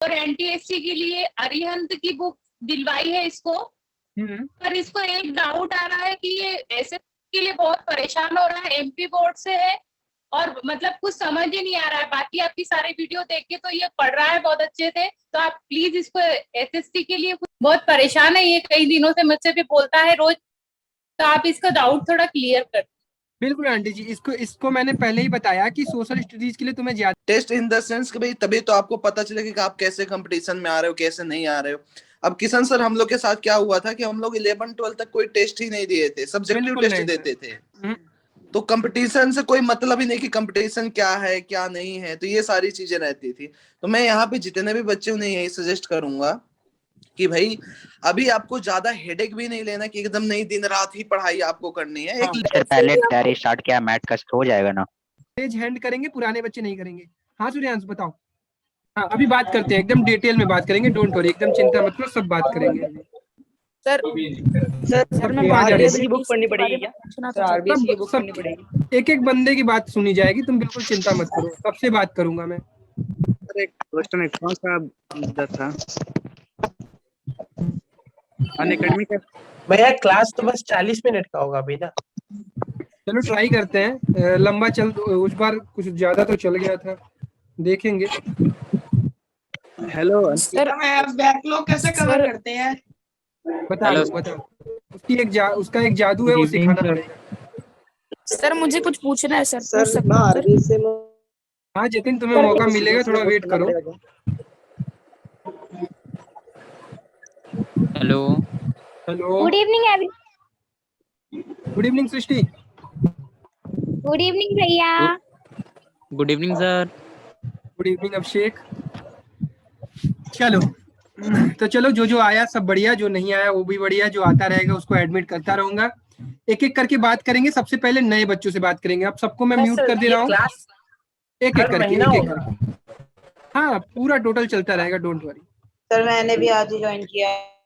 और एनटीएससी के लिए अरिहंत की बुक दिलवाई है इसको, पर इसको एक डाउट आ रहा है कि ये एसएस के लिए बहुत परेशान हो रहा है, एमपी बोर्ड से है और मतलब कुछ समझ ही नहीं आ रहा है। बाकी आपकी सारी वीडियो देख के तो ये पढ़ रहा है बहुत अच्छे से, तो आप प्लीज इसको एसएससी के लिए, बहुत परेशान है ये, कई दिनों से मुझसे भी बोलता है रोज, तो आप इसका डाउट थोड़ा क्लियर कर। बिल्कुल आंटी जी, इसको मैंने पहले ही बताया कि सोशल स्टडीज के लिए तुम्हें ज्यादा टेस्ट इन द सेंस कि भाई तभी तो आपको पता चलेगा कि आप कैसे कंपटीशन में आ रहे हो, कैसे नहीं आ रहे हो। अब किशन सर, हम लोग के साथ क्या हुआ था कि हम लोग 11-12 तक कोई टेस्ट ही नहीं दिए थे, सब्जेक्टिव टेस्ट देते थे। तो कंपटीशन से कोई मतलब ही नहीं कि कंपटीशन क्या है क्या नहीं है, तो ये सारी चीजें रहती थी। तो मैं यहाँ पे जितने भी बच्चे उन्हें यही सजेस्ट करूंगा कि भाई अभी आपको ज्यादा हेडेक भी नहीं लेना कि एकदम नहीं दिन रात ही पढ़ाई आपको करनी है। एक सर पहले तैयारी स्टार्ट किया, मैथ का हो जाएगा ना? तेज हैंड करेंगे, पुराने बच्चे नहीं करेंगे। हाँ सूर्यांश बताओ। हाँ अभी बात करते हैं, एकदम डिटेल में बात करेंगे, डोंट वरी, एकदम चिंता मत करो, सब बात करेंगे अभी। सर मैं आरबीएससी की बुक पढ़नी पड़ेगी क्या? सर आरबीएससी की बुक पढ़नी पड़ेगी। एक एक बंदे की बात सुनी जाएगी, तुम बिल्कुल चिंता मत करो, सबसे बात करूंगा मैं। सर एक क्वेश्चन है, कौन सा मुद्दा था? अनअकैडमी का भैया क्लास तो बस 40 मिनट का होगा अभी ना। चलो ट्राई करते हैं, लंबा चल, उस बार कुछ ज्यादा तो चल गया था, देखेंगे। हेलो सर बैकलॉग कैसे कवर करते हैं? बताओ उसका एक जादू है, वो सिखाना पड़ेगा। सर मुझे कुछ पूछना है सर, पूछ सर सकता हूं? हाँ जतिन, तुम्हें मौका मिलेगा, थोड़ा वेट करो। Hello hello, good evening every, good evening Srishti. Good evening भैया। Good evening sir. Good evening Abhishek. चलो तो चलो, जो जो आया सब बढ़िया, जो नहीं आया वो भी बढ़िया, जो आता रहेगा उसको एडमिट करता रहूंगा। एक एक करके बात करेंगे, सबसे पहले नए बच्चों से बात करेंगे। अब सबको मैं म्यूट कर दे रहा हूँ, एक एक करके। हाँ पूरा टोटल चलता रहेगा, डोंट वरी। सर मैंने भी आज ही ज्वाइन किया है।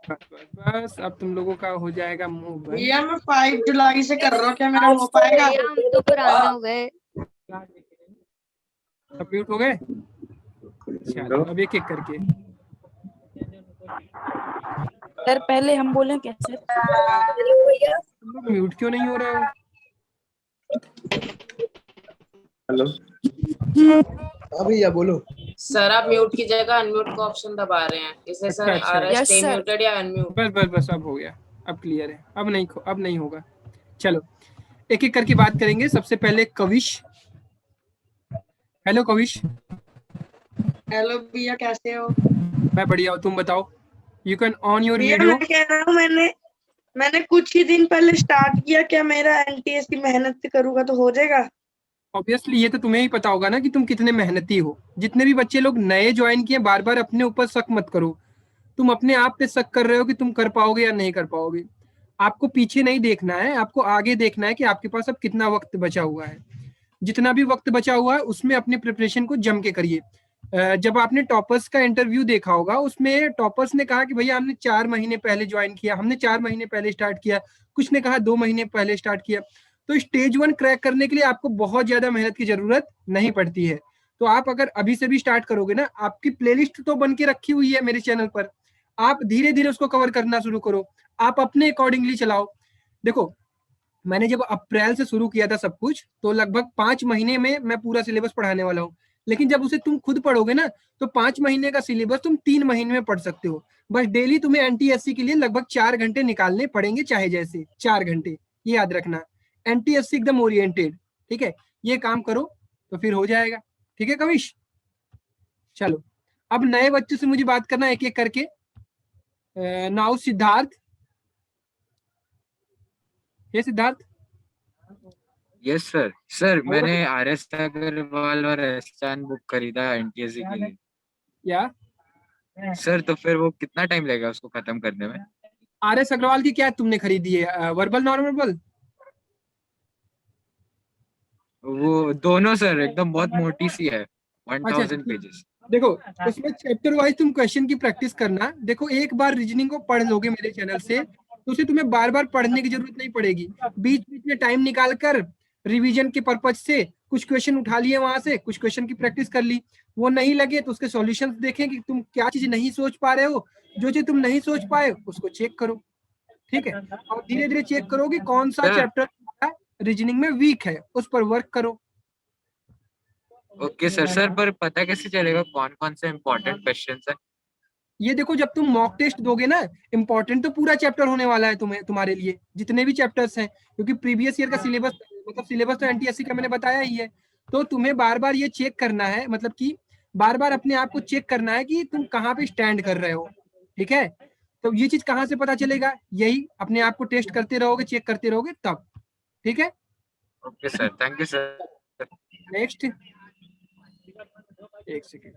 बस अब तुम लोगों का हो जाएगा मुंह बंद। भैया मैं 5 जुलाई से कर रहा हूँ, क्या मेरा हो पाएगा? हम तो पुराने हो गए। सब म्यूट हो गए? चलो अब एक एक करके। सर पहले हम बोलें क्या सर? म्यूट क्यों नहीं हो रहा है? हेलो भैया बोलो। सर आप म्यूट की जगह अनम्यूट का ऑप्शन दबा रहे हैं, इसे सर आ रहा है स्टे म्यूटेड या अनम्यूट। बस अब हो गया, अब क्लियर है, अब नहीं होगा। चलो एक एक करके बात करेंगे। सबसे पहले कविश। हेलो कविश। हेलो भैया कैसे हो? मैं बढ़िया हूँ, तुम बताओ। यू कैन ऑन योर भैया वीडियो। मैं कह रहा हूँ मैंने कुछ ही दिन पहले स्टार्ट किया, क्या मेरा एनटीएस की मेहनत से करूंगा तो हो जाएगा? ऑब्वियसली ये तो तुम्हें ही पता होगा ना कि तुम कितने मेहनती हो। जितने भी बच्चे लोग नए ज्वाइन किए, बार बार अपने ऊपर शक मत करो। तुम अपने आप पे शक कर रहे हो कि तुम कर पाओगे या नहीं कर पाओगे। आपको पीछे नहीं देखना है, आपको आगे देखना है कि आपके पास अब कितना वक्त बचा हुआ है। जितना भी वक्त बचा हुआ है उसमें अपने प्रिपरेशन को जम के करिए। जब आपने टॉपर्स का इंटरव्यू देखा होगा, उसमें टॉपर्स ने कहा कि भैया हमने 4 महीने पहले ज्वाइन किया, हमने 4 महीने पहले स्टार्ट किया, कुछ ने कहा 2 महीने पहले स्टार्ट किया। तो स्टेज 1 क्रैक करने के लिए आपको बहुत ज्यादा मेहनत की जरूरत नहीं पड़ती है। तो आप अगर अभी से भी स्टार्ट करोगे ना, आपकी प्लेलिस्ट तो बन के रखी हुई है मेरे चैनल पर, आप धीरे धीरे उसको कवर करना शुरू करो, आप अपने अकॉर्डिंगली चलाओ। देखो मैंने जब अप्रैल से शुरू किया था सब कुछ, तो लगभग 5 महीने में मैं पूरा सिलेबस पढ़ाने वाला हूँ। लेकिन जब उसे तुम खुद पढ़ोगे ना, तो 5 महीने का सिलेबस तुम 3 महीने में पढ़ सकते हो। बस डेली तुम्हें एनटीएससी के लिए लगभग 4 घंटे निकालने पड़ेंगे, चाहे जैसे 4 घंटे, ये याद रखना। एनटीएससी एकदम ओरिएंटेड, ठीक है? ये काम करो तो फिर हो जाएगा। ठीक है कविश? चलो अब नए बच्चों से मुझे बात करना एक एक करके। नाउ सिद्धार्थ। ये सिद्धार्थ। Yes sir. सर मैंने आरएस अग्रवाल और एहसान बुक खरीदा एनटीएससी के लिए। या सर तो फिर वो कितना टाइम लगेगा उसको खत्म करने में? आरएस अग्रवाल की क्या तुमने खरीदी है, वर्बल नॉन वर्बल? वो दोनों सर, एकदम बहुत मोटी सी है, 1000 पेजेस। देखो उसमें चैप्टर वाइज तुम क्वेश्चन की प्रैक्टिस करना। देखो एक बार रीजनिंग को पढ़ लोगे मेरे चैनल से, तो उसे तुम्हें बार बार पढ़ने की जरूरत नहीं पड़ेगी। बीच बीच में टाइम निकाल कर रिवीजन के पर्पज से कुछ क्वेश्चन उठा लिए वहां से, कुछ क्वेश्चन की प्रैक्टिस कर ली, वो नहीं लगे तो उसके सॉल्यूशंस देखें कि तुम क्या चीज नहीं सोच पा रहे हो, जो चीज तुम नहीं सोच पाए उसको चेक करो, ठीक है। और धीरे धीरे चेक करो कि कौन सा चैप्टर रीजनिंग में वीक है, उस पर वर्क करो। Okay sir. सर पर पता कैसे चलेगा कौन कौन से इम्पोर्टेंट क्वेश्चन है? ये देखो, जब तुम मॉक टेस्ट दोगे ना, इंपॉर्टेंट तो पूरा चैप्टर होने वाला है तुम्हारे लिए, जितने भी चैप्टर्स हैं, क्योंकि प्रीवियस ईयर का सिलेबस, मतलब सिलेबस तो एनटीएससी का मैंने बताया ही है। तो तुम्हें बार बार ये चेक करना है, मतलब कि बार बार अपने आप को चेक करना है कि तुम कहाँ पे स्टैंड कर रहे हो, ठीक है। तो ये चीज कहाँ से पता चलेगा? यही अपने आप को टेस्ट करते रहोगे, चेक करते रहोगे तब, ठीक है। Okay sir, thank you sir. Next, एक second.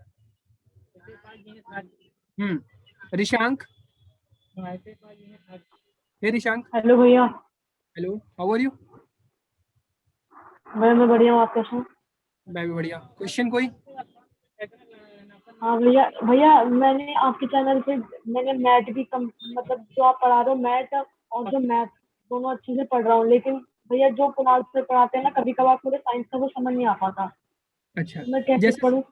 Rishank, hey Rishank. Hello भैया। Hello, how are you? मैं बढ़िया हूँ, आप कैसे हैं? मैं भी बढ़िया। क्वेश्चन कोई? हाँ भैया, मैंने आपके चैनल पे मैंने मैथ भी मतलब जो आप पढ़ा रहे हो मैथ और जो मैथ दोनों अच्छे से पढ़ रहा हूँ, लेकिन भैया जो कुणाल सर पढ़ाते हैं ना, कभी कभार मुझे साइंस का वो समझ नहीं आ पाता। अच्छा, तो मैं कैसे पढ़ूँ?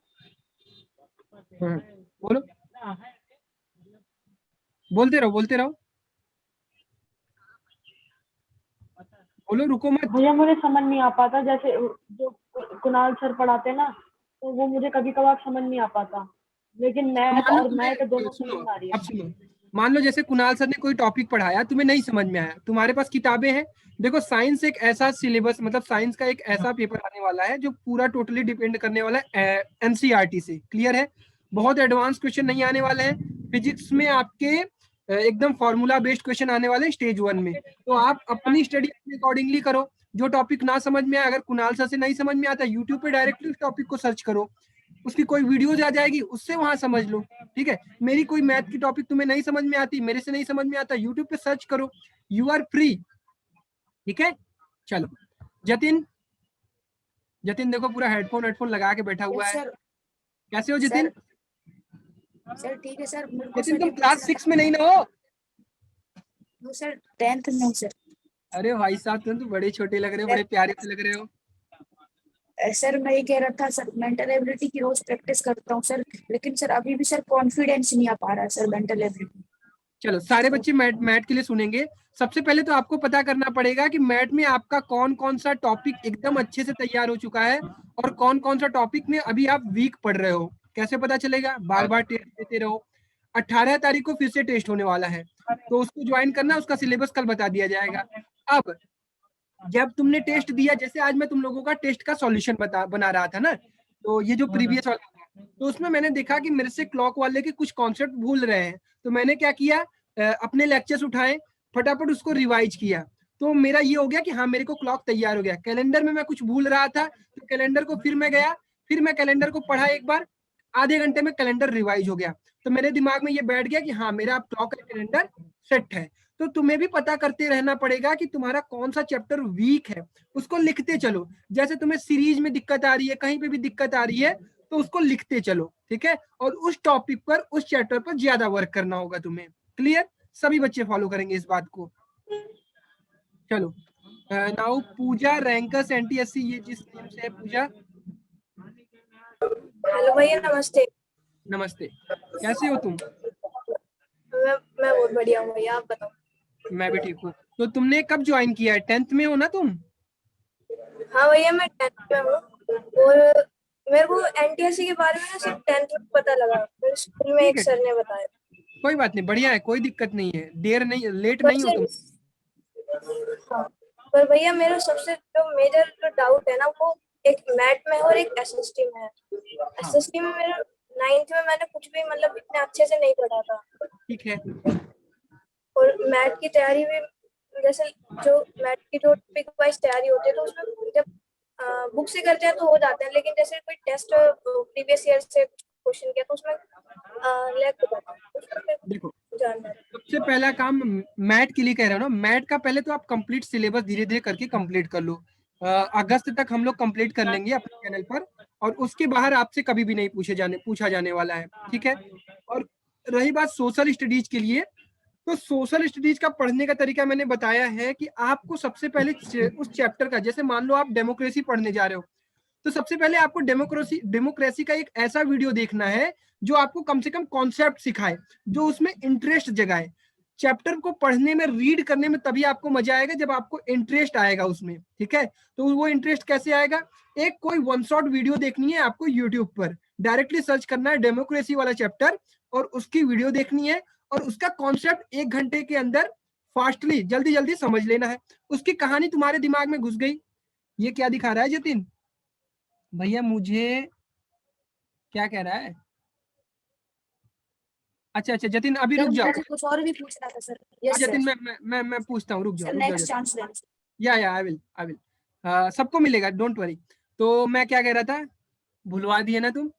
बोलो, बोलते रहो बोलो, रुको मत। भैया मुझे समझ नहीं आ पाता, जैसे जो कुणाल सर पढ़ाते हैं ना, तो वो मुझे कभी कभार समझ नहीं आ पाता, लेकिन मैथ और मैथ दोनों समझ में आ रही है। अब सुनो, मान लो जैसे कुणाल सर ने कोई टॉपिक पढ़ाया, तुम्हें नहीं समझ में आया, तुम्हारे पास किताबें हैं। देखो, साइंस एक ऐसा सिलेबस, मतलब साइंस का एक ऐसा पेपर आने वाला है जो पूरा टोटली डिपेंड करने वाला है एनसीईआरटी से, क्लियर है। बहुत एडवांस क्वेश्चन नहीं आने वाले हैं। फिजिक्स में आपके एकदम फॉर्मूला बेस्ड क्वेश्चन आने वाले हैं स्टेज 1 में। तो आप अपनी स्टडी अपने अकॉर्डिंगली करो। जो टॉपिक ना समझ में आए, अगर कुणाल सर से नहीं समझ में आता, यूट्यूब पे डायरेक्टली उस टॉपिक को सर्च करो, उसकी कोई वीडियोज आ जाएगी, उससे वहां समझ लो, ठीक है। मेरी कोई मैथ की टॉपिक तुम्हें नहीं समझ में आती, मेरे से नहीं समझ में आता, यूट्यूब पे सर्च करो, यू आर फ्री, ठीक है। चलो, जतिन देखो पूरा हेडफोन लगा के बैठा हुआ है। कैसे हो जतिन? सर ठीक है सर। जतिन, तुम क्लास 6 में नहीं ना हो? सर 10th में हूँ सर। अरे भाई साहब, तुम तो बड़े छोटे लग रहे हो, बड़े प्यारे से लग रहे हो। सर मैं ये कह रहा था सर, मेंटल एबिलिटी की रोज प्रैक्टिस करता हूँ सर, लेकिन सर अभी भी सर कॉन्फिडेंस नहीं आ पा रहा है सर मेंटल एबिलिटी। चलो, सारे बच्चे मैथ के लिए सुनेंगे। सबसे पहले तो आपको पता करना पड़ेगा कि मैथ में आपका कौन कौन सा टॉपिक एकदम अच्छे से तैयार हो चुका है और कौन कौन सा टॉपिक में अभी आप वीक पढ़ रहे हो। कैसे पता चलेगा? बार बार टेस्ट देते रहो। 18 तारीख को फिर से टेस्ट होने वाला है, तो उसको ज्वाइन करना, उसका सिलेबस कल बता दिया जाएगा। अब जब तुमने टेस्ट दिया, जैसे आज मैं तुम लोगों का टेस्ट का सॉल्यूशन बना रहा था ना, तो ये जो प्रीवियस वाला था, तो उसमें मैंने देखा कि मेरे से क्लॉक वाले के कुछ कॉन्सेप्ट भूल रहे हैं। तो मैंने क्या किया, अपने लेक्चर्स उठाए, फटाफट उसको रिवाइज किया। तो मेरा ये हो गया कि हाँ, मेरे को क्लॉक तैयार हो गया। कैलेंडर में मैं कुछ भूल रहा था, तो कैलेंडर को फिर मैं गया, फिर मैं कैलेंडर को पढ़ा एक बार, आधे घंटे में कैलेंडर रिवाइज हो गया। तो मेरे दिमाग में ये बैठ गया कि हाँ, मेरा अब क्लॉक का कैलेंडर सेट है। तो तुम्हें भी पता करते रहना पड़ेगा कि तुम्हारा कौन सा चैप्टर वीक है, उसको लिखते चलो। जैसे तुम्हें सीरीज में दिक्कत आ रही है, कहीं पे भी दिक्कत आ रही है, तो उसको लिखते चलो, ठीक है। और उस टॉपिक पर, उस चैप्टर पर ज्यादा वर्क करना होगा तुम्हें, क्लियर? सभी बच्चे फॉलो करेंगे इस बात को। चलो, नाउ पूजा, रैंकर्स एनटीएससी, ये जिस नेम से है पूजा। हेलो भैया, नमस्ते। नमस्ते, कैसे हो तुम? मैं बहुत बढ़िया हूँ भैया, आप बताओ। मैं भी ठीक हूँ। तो तुमने कब ज्वाइन किया है? 10th में हो ना तुम? हाँ भैया, मैं 10th में हूँ और मेरे को एनटीएससी के बारे में ना सिर्फ 10th में पता लगा, फिर स्कूल में एक सर ने बताया। कोई बात नहीं, बढ़िया है, कोई दिक्कत नहीं है, देर नहीं, लेट नहीं हो तुम। हाँ, पर भैया मेरा सबसे जो मेजर जो डाउट है ना, वो एक मैथ में और एक एसएसटी में है। एसएसटी में मेरा 9th में मैंने कुछ भी मतलब इतने अच्छे से नहीं पढ़ा था, ठीक है। और मैथ की तैयारी भी, जैसे जो मैथ की जो टॉपिक वाइज तैयारी होती है, तो उसमें जब बुक से करते हैं तो हो जाते हैं, लेकिन जैसे कोई टेस्ट प्रीवियस ईयर से क्वेश्चन किया तो उसमें लैग हो जाता है। देखो, सबसे पहला काम मैथ के लिए कह रहे हो ना, मैथ का पहले तो आप कंप्लीट सिलेबस धीरे धीरे करके कंप्लीट कर लो। अगस्त तक हम लोग कंप्लीट कर लेंगे अपने चैनल पर, और उसके बाहर आपसे कभी भी नहीं पूछा जाने वाला है, ठीक है। और रही बात सोशल स्टडीज के लिए, तो सोशल स्टडीज का पढ़ने का तरीका मैंने बताया है कि आपको सबसे पहले उस चैप्टर का, जैसे मान लो आप डेमोक्रेसी पढ़ने जा रहे हो, तो सबसे पहले आपको डेमोक्रेसी का एक ऐसा वीडियो देखना है जो आपको कम से कम कॉन्सेप्ट सिखाए, जो उसमें इंटरेस्ट जगाए। चैप्टर को पढ़ने में, रीड करने में तभी आपको मजा आएगा जब आपको इंटरेस्ट आएगा उसमें, ठीक है। तो वो इंटरेस्ट कैसे आएगा? एक कोई वन शॉट वीडियो देखनी है आपको यूट्यूब पर, डायरेक्टली सर्च करना है डेमोक्रेसी वाला चैप्टर और उसकी वीडियो देखनी है और उसका कॉन्सेप्ट 1 घंटे के अंदर फास्टली जल्दी जल्दी समझ लेना है। उसकी कहानी तुम्हारे दिमाग में घुस गई। ये क्या दिखा रहा है जतिन भैया? मुझे क्या कह रहा है? अच्छा जतिन अभी रुक जाओ, कुछ और भी पूछना था सर। यस जतिन सर, मैं पूछता हूँ, रुक जाओ नेक्स्ट चांस देना। या आई विल सबको मिलेगा, डोंट वरी। तो मैं क्या कह रहा था, भुलवा दिए ना तुम।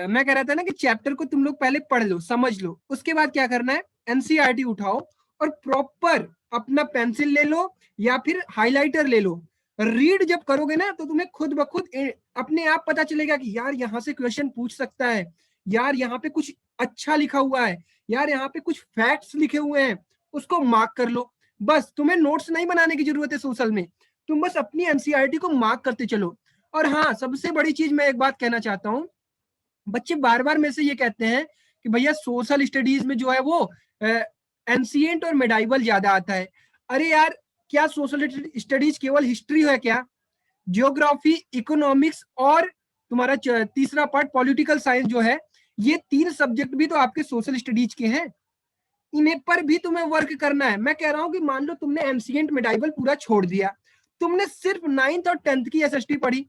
मैं कह रहा था ना कि चैप्टर को तुम लोग पहले पढ़ लो, समझ लो, उसके बाद क्या करना है, एनसीईआरटी उठाओ और प्रॉपर अपना पेंसिल ले लो या फिर हाइलाइटर ले लो। रीड जब करोगे ना तो तुम्हें खुद ब खुद अपने आप पता चलेगा कि यार यहाँ से क्वेश्चन पूछ सकता है, यार यहाँ पे कुछ अच्छा लिखा हुआ है, यार यहाँ पे कुछ फैक्ट्स लिखे हुए हैं, उसको मार्क कर लो। बस तुम्हें नोट्स नहीं बनाने की जरूरत है सोशल में, तुम बस अपनी एनसीईआरटी को मार्क करते चलो। और हाँ, सबसे बड़ी चीज मैं एक बात कहना चाहता हूँ, बच्चे बार बार मेरे से ये कहते हैं कि भैया सोशल स्टडीज में जो है वो एंशिएंट और मेडाइवल ज्यादा आता है। अरे यार, क्या सोशल स्टडीज केवल हिस्ट्री है क्या? जियोग्राफी, इकोनॉमिक्स और तुम्हारा तीसरा पार्ट पॉलिटिकल साइंस जो है, ये 3 सब्जेक्ट भी तो आपके सोशल स्टडीज के हैं। इन्हें पर भी तुम्हें वर्क करना है। मैं कह रहा हूं कि मान लो तुमने एंशिएंट मेडाइवल पूरा छोड़ दिया, तुमने सिर्फ 9th और 10th की एसएसटी पढ़ी,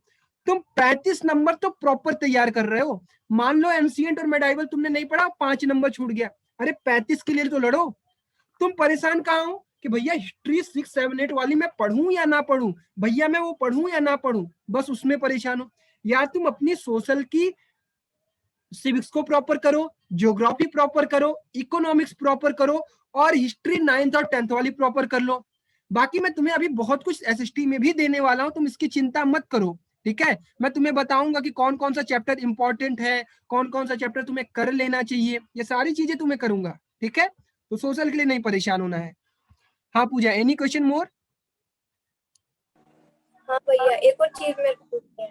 तुम 35 नंबर तो प्रॉपर तैयार कर रहे हो। मान लो एंशिएंट और मेडाइवल तुमने नहीं पढ़ा, 5 नंबर छूट गया, अरे 35 के लिए तो लड़ो। तुम परेशान कहाँ हो कि भैया हिस्ट्री 6, 7, 8 वाली मैं पढ़ूं या ना पढ़ूं, भैया मैं वो पढ़ूं या ना पढ़ूं, बस उसमें परेशान हो। या तुम अपनी सोशल की सिविक्स को प्रॉपर करो, ज्योग्राफी प्रॉपर करो, इकोनॉमिक्स प्रॉपर करो और हिस्ट्री 9th और 10th वाली प्रॉपर कर लो। बाकी मैं तुम्हें अभी बहुत कुछ एसएसटी में भी देने वाला हूं, तुम इसकी चिंता मत करो, ठीक है। मैं तुम्हें बताऊंगा कि कौन कौन सा चैप्टर इंपॉर्टेंट है, कौन कौन सा चैप्टर तुम्हें कर लेना चाहिए, ये सारी चीजें तुम्हें करूंगा, ठीक है। तो सोशल के लिए नहीं परेशान होना है। हाँ पूजा, एनी क्वेश्चन मोर? हाँ भैया, एक और चीज मेरे को पूछनी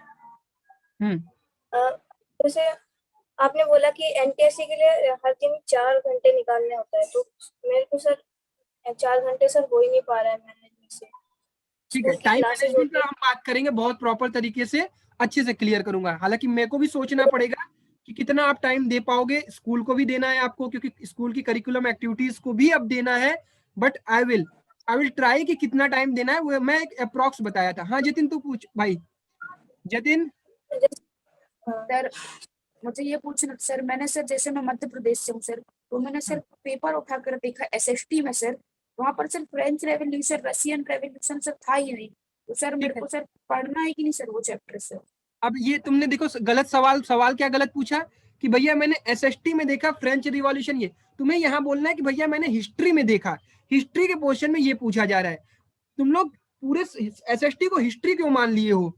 है। जैसे आपने बोला कि एनटीएससी के लिए हर दिन 4 घंटे निकालने होता है, तो मेरे को सर 4 घंटे सर हो ही नहीं पा रहा है मैनेजमेंट से। ठीक है, टाइम मैनेजमेंट पर हम बात करेंगे, बहुत प्रॉपर तरीके से अच्छे से क्लियर करूंगा। हालांकि मेरे को भी सोचना पड़ेगा कि कितना आप टाइम दे पाओगे, स्कूल को भी देना है आपको, क्योंकि स्कूल की करिकुलम एक्टिविटीज को भी अब देना है। बट आई विल ट्राई कि कितना टाइम देना है वो मैं एक अप्रॉक्स बताया था। हाँ जतिन, तू पूछ भाई। जतिन सर, मुझे ये पूछना सर, मैंने सर जैसे मैं मध्य प्रदेश से हूँ सर, तो मैंने सर पेपर उठाकर देखा एसएसटी में सर, वहां पर sir French revolution, Russian revolution sir था ही नहीं। तो सर मेरे को सर पढ़ना है कि नहीं सर वो चैप्टर सर? अब ये तुमने देखो गलत सवाल क्या गलत पूछा कि भैया मैंने एसएसटी में देखा फ्रेंच रिवॉल्यूशन। ये तुम्हें यहाँ बोलना है कि भैया मैंने हिस्ट्री में देखा। हिस्ट्री के पोर्शन में ये पूछा जा रहा है। तुम लोग पूरे एसएसटी को हिस्ट्री क्यों मान लिए हो?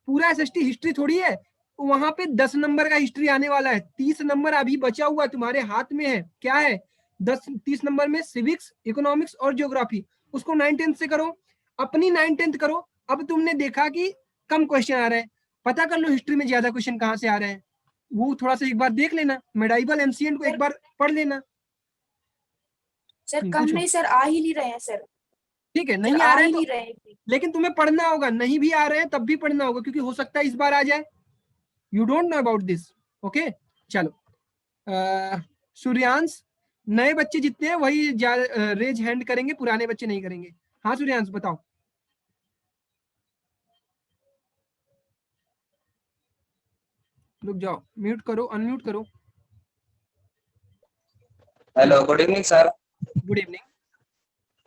पूरा एसएसटी हिस्ट्री थोड़ी है। वहां पे 10 नंबर का हिस्ट्री आने वाला है, 30 नंबर अभी बचा हुआ तुम्हारे हाथ में है। क्या है? 30 नंबर में सिविक्स, इकोनॉमिक्स और ज्योग्राफी। उसको 9-10 से करो, अपनी 9-10 करो। अब तुमने देखा कि कम क्वेश्चन आ रहे हैं, पता कर लो हिस्ट्री में ज्यादा क्वेश्चन कहाँ से आ रहे हैं, वो थोड़ा सा एक बार देख लेना। मेडाइवल एंशिएंट को एक बार पढ़ लेना। सर कम नहीं सर, आ ही नहीं रहे हैं सर। ठीक है, नहीं आ रहे नहीं तो, रहे, लेकिन तुम्हें पढ़ना होगा। नहीं भी आ रहे हैं तब भी पढ़ना होगा, क्योंकि हो सकता है इस बार आ जाए। You don't know about this, okay. चलो सूर्यांश, नए बच्चे जितने हैं वही रेज हैंड करेंगे, पुराने बच्चे नहीं करेंगे। हाँ सूर्यांश बताओ। रुक जाओ, म्यूट करो, अनम्यूट करो। Hello, good evening sir. Good evening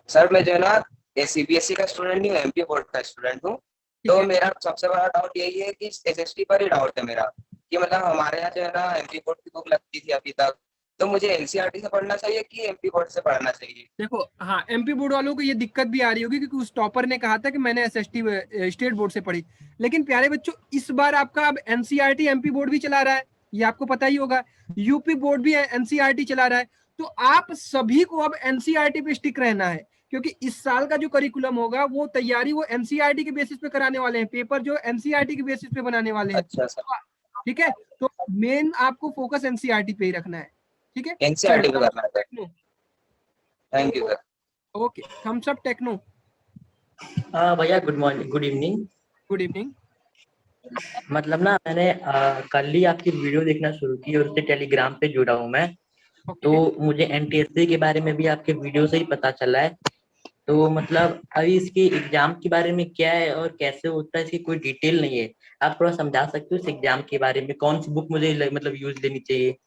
sir, मैं जो है ना सीबीएसई का स्टूडेंट नहीं हूँ, एमपी बोर्ड का स्टूडेंट हूँ। तो मेरा सबसे बड़ा डाउट यही है कि एसएसटी पर ही डाउट है मेरा, कि मतलब हमारे यहाँ जो है ना एमपी बोर्ड की बुक लगती थी अभी तक, तो मुझे एनसीईआरटी से पढ़ना चाहिए कि एमपी बोर्ड से पढ़ना चाहिए? देखो, हाँ एमपी बोर्ड वालों को ये दिक्कत भी आ रही होगी, क्योंकि उस टॉपर ने कहा था कि मैंने एसएसटी स्टेट बोर्ड से पढ़ी। लेकिन प्यारे बच्चों, इस बार आपका अब एनसीईआरटी एमपी बोर्ड भी चला रहा है, ये आपको पता ही होगा। यूपी बोर्ड भी एनसीईआरटी चला रहा है। तो आप सभी को अब एनसीईआरटी पे स्टिक रहना है, क्योंकि इस साल का जो करिकुलम होगा वो तैयारी वो एनसीईआरटी के बेसिस पे कराने वाले हैं, पेपर जो एनसीईआरटी के बेसिस पे बनाने वाले हैं। अच्छा सर, ठीक है, तो मेन आपको फोकस एनसीईआरटी पे ही रखना है। ठीक है, एनसीईआरटी पे करना है sir. Thank you sir. Okay, thumbs up techno. हाँ भैया, good morning, good evening. Good evening. मतलब ना मैंने कल ही आपकी वीडियो देखना शुरू की और उससे टेलीग्राम पे जुड़ा हूँ मैं। तो मुझे एनटीएससी के बारे में भी आपके वीडियो से ही पता चला है। तो मतलब अभी इसके एग्जाम के बारे में क्या है और कैसे होता है, इसकी कोई डिटेल नहीं है। आप थोड़ा समझा सकते हो इस एग्जाम के बारे में, कौन सी बुक मुझे मतलब यूज लेनी चाहिए?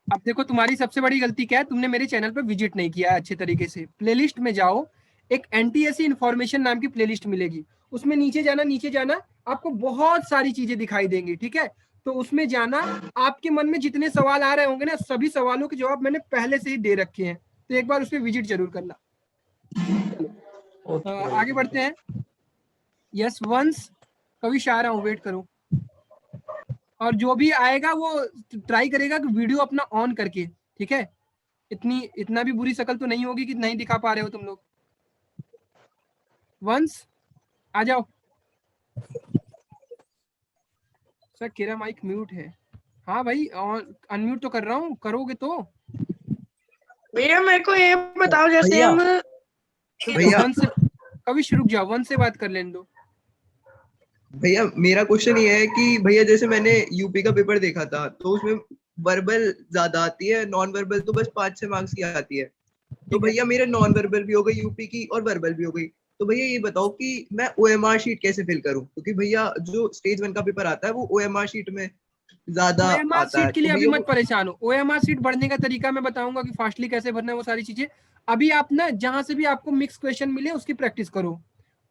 अब देखो तुम्हारी सबसे बड़ी गलती क्या है, तुमने मेरे चैनल पर विजिट नहीं किया अच्छे तरीके से। प्लेलिस्ट में जाओ, एक एनटीएससी इन्फॉर्मेशन नाम की प्लेलिस्ट मिलेगी, उसमें नीचे जाना आपको बहुत सारी चीजें दिखाई देंगी। ठीक है, तो उसमें जाना, आपके मन में जितने सवाल आ रहे होंगे ना, सभी सवालों के जवाब मैंने पहले से ही दे रखे हैं, तो एक बार उस पर विजिट जरूर करना। आगे बढ़ते हैं। यस वंस, कविश आ रहा हूँ, वेट करो। और जो भी आएगा वो ट्राई करेगा कि वीडियो अपना ऑन करके, ठीक है, इतना भी बुरी शक्ल तो नहीं होगी कि नहीं दिखा पा रहे हो तुम लोग। वंस आ जाओ। सर मेरा माइक म्यूट है। हाँ भाई, अनम्यूट तो कर रहा हूँ, करोगे तो। भैया मेरे को ये बताओ, जैसे हम भैया कविश रुक जाओ, वन से बात कर लेने दो। भैया मेरा क्वेश्चन ये है कि भैया जैसे मैंने यूपी का पेपर देखा था, तो उसमें वर्बल ज्यादा आती है, नॉन वर्बल तो बस 5-6 मार्क्स की आती है। तो भैया मेरे नॉन वर्बल भी हो गई यूपी की और वर्बल भी हो गई। तो भैया ये बताओ कि मैं ओएमआर शीट कैसे फिल करूं, क्योंकि भैया जो स्टेज 1 का पेपर आता है वो ओएमआर शीट में ज्यादा ओएमआर आता है। सीट के लिए तो अभी भैया मत परेशान हो। ओएमआर सीट बढ़ने का तरीका मैं बताऊंगा कि फास्टली कैसे भरना है, वो सारी चीजें। अभी आप ना जहां से भी आपको मिक्स क्वेश्चन मिले उसकी प्रैक्टिस करो।